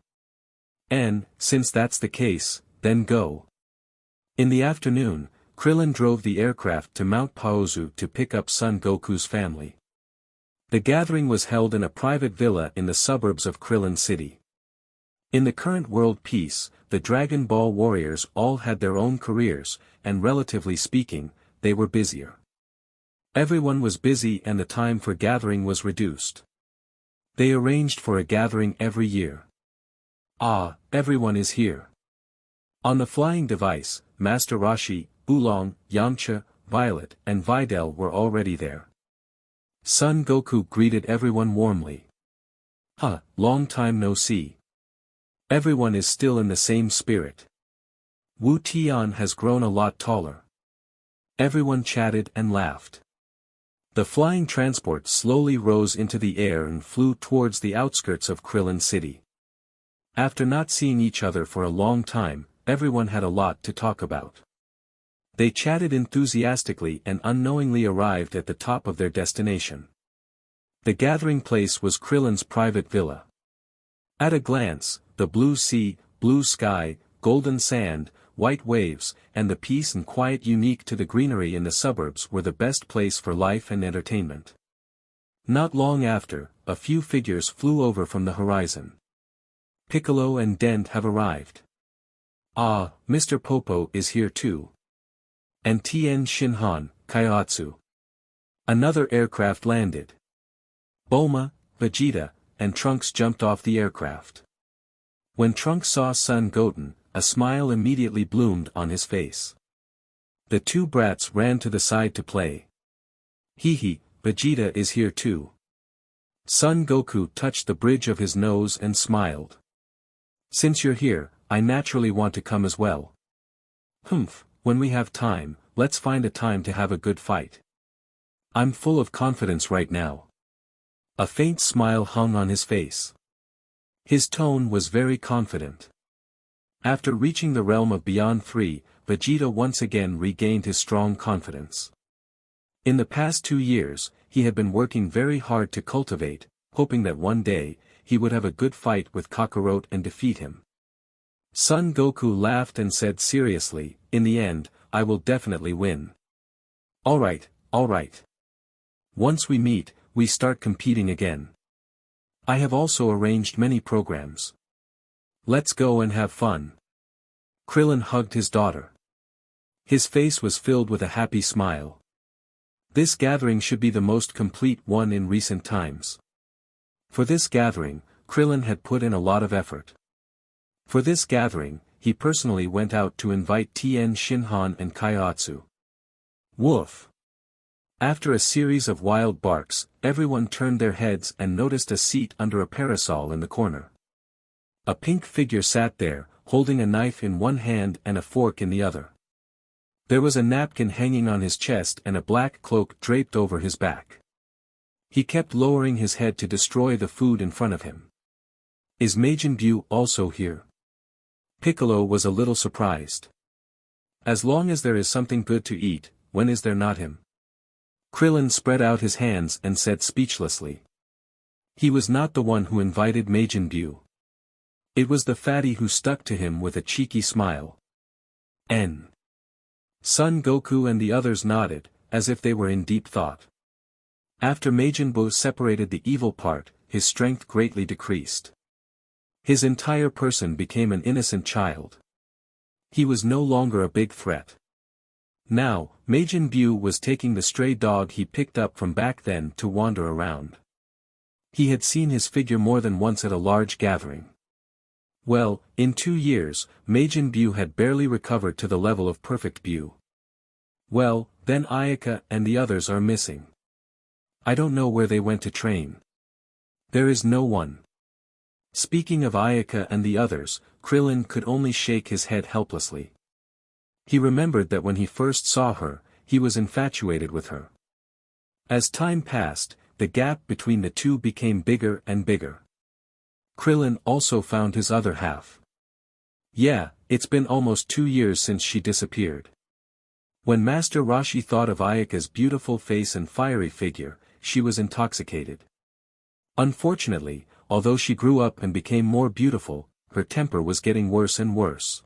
"And, since that's the case, then go." In the afternoon, Krillin drove the aircraft to Mount Paozu to pick up Son Goku's family. The gathering was held in a private villa in the suburbs of Krillin City. In the current world peace, the Dragon Ball warriors all had their own careers, and relatively speaking, they were busier. Everyone was busy and the time for gathering was reduced. They arranged for a gathering every year. Everyone is here. On the flying device, Master Roshi, Oolong, Yamcha, Violet, and Videl were already there. Son Goku greeted everyone warmly. Long time no see. Everyone is still in the same spirit. Wu Tian has grown a lot taller. Everyone chatted and laughed. The flying transport slowly rose into the air and flew towards the outskirts of Krillin City. After not seeing each other for a long time, everyone had a lot to talk about. They chatted enthusiastically and unknowingly arrived at the top of their destination. The gathering place was Krillin's private villa. At a glance, the blue sea, blue sky, golden sand, white waves, and the peace and quiet unique to the greenery in the suburbs were the best place for life and entertainment. Not long after, a few figures flew over from the horizon. Piccolo and Dent have arrived. Ah, Mr. Popo is here too. And Tien Shinhan, Kaiotsu. Another aircraft landed. Bulma, Vegeta, and Trunks jumped off the aircraft. When Trunks saw Son Goten, a smile immediately bloomed on his face. The two brats ran to the side to play. Hee, Vegeta is here too. Son Goku touched the bridge of his nose and smiled. Since you're here, I naturally want to come as well. When we have time, let's find a time to have a good fight. I'm full of confidence right now. A faint smile hung on his face. His tone was very confident. After reaching the realm of Beyond 3, Vegeta once again regained his strong confidence. In the past 2 years, he had been working very hard to cultivate, hoping that one day, he would have a good fight with Kakarot and defeat him. Son Goku laughed and said seriously, in the end, I will definitely win. Alright. Once we meet, we start competing again. I have also arranged many programs. Let's go and have fun. Krillin hugged his daughter. His face was filled with a happy smile. This gathering should be the most complete one in recent times. For this gathering, Krillin had put in a lot of effort. For this gathering, he personally went out to invite Tien Shinhan and Kaiotsu. Woof! After a series of wild barks, everyone turned their heads and noticed a seat under a parasol in the corner. A pink figure sat there, holding a knife in one hand and a fork in the other. There was a napkin hanging on his chest and a black cloak draped over his back. He kept lowering his head to destroy the food in front of him. Is Majin Buu also here? Piccolo was a little surprised. As long as there is something good to eat, when is there not him? Krillin spread out his hands and said speechlessly. He was not the one who invited Majin Buu. It was the fatty who stuck to him with a cheeky smile. Son Goku and the others nodded, as if they were in deep thought. After Majin Buu separated the evil part, his strength greatly decreased. His entire person became an innocent child. He was no longer a big threat. Now, Majin Buu was taking the stray dog he picked up from back then to wander around. He had seen his figure more than once at a large gathering. Well, in 2 years, Majin Buu had barely recovered to the level of perfect Buu. Well, then Ayaka and the others are missing. I don't know where they went to train. There is no one. Speaking of Ayaka and the others, Krillin could only shake his head helplessly. He remembered that when he first saw her, he was infatuated with her. As time passed, the gap between the two became bigger and bigger. Krillin also found his other half. Yeah, it's been almost 2 years since she disappeared. When Master Roshi thought of Ayaka's beautiful face and fiery figure, she was intoxicated. Unfortunately, although she grew up and became more beautiful, her temper was getting worse and worse.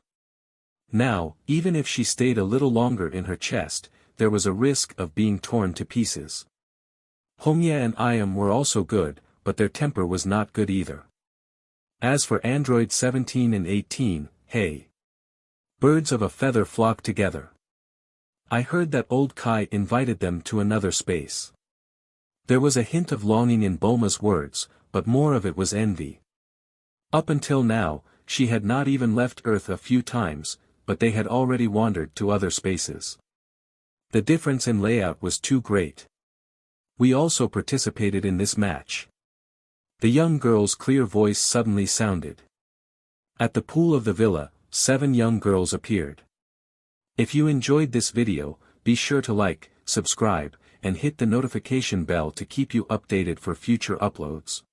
Now, even if she stayed a little longer in her chest, there was a risk of being torn to pieces. Hongya and Iam were also good, but their temper was not good either. As for Android 17 and 18, hey! Birds of a feather flock together. I heard that old Kai invited them to another space. There was a hint of longing in Bulma's words, but more of it was envy. Up until now, she had not even left Earth a few times, but they had already wandered to other spaces. The difference in layout was too great. We also participated in this match. The young girl's clear voice suddenly sounded. At the pool of the villa, 7 young girls appeared. If you enjoyed this video, be sure to like, subscribe, and hit the notification bell to keep you updated for future uploads.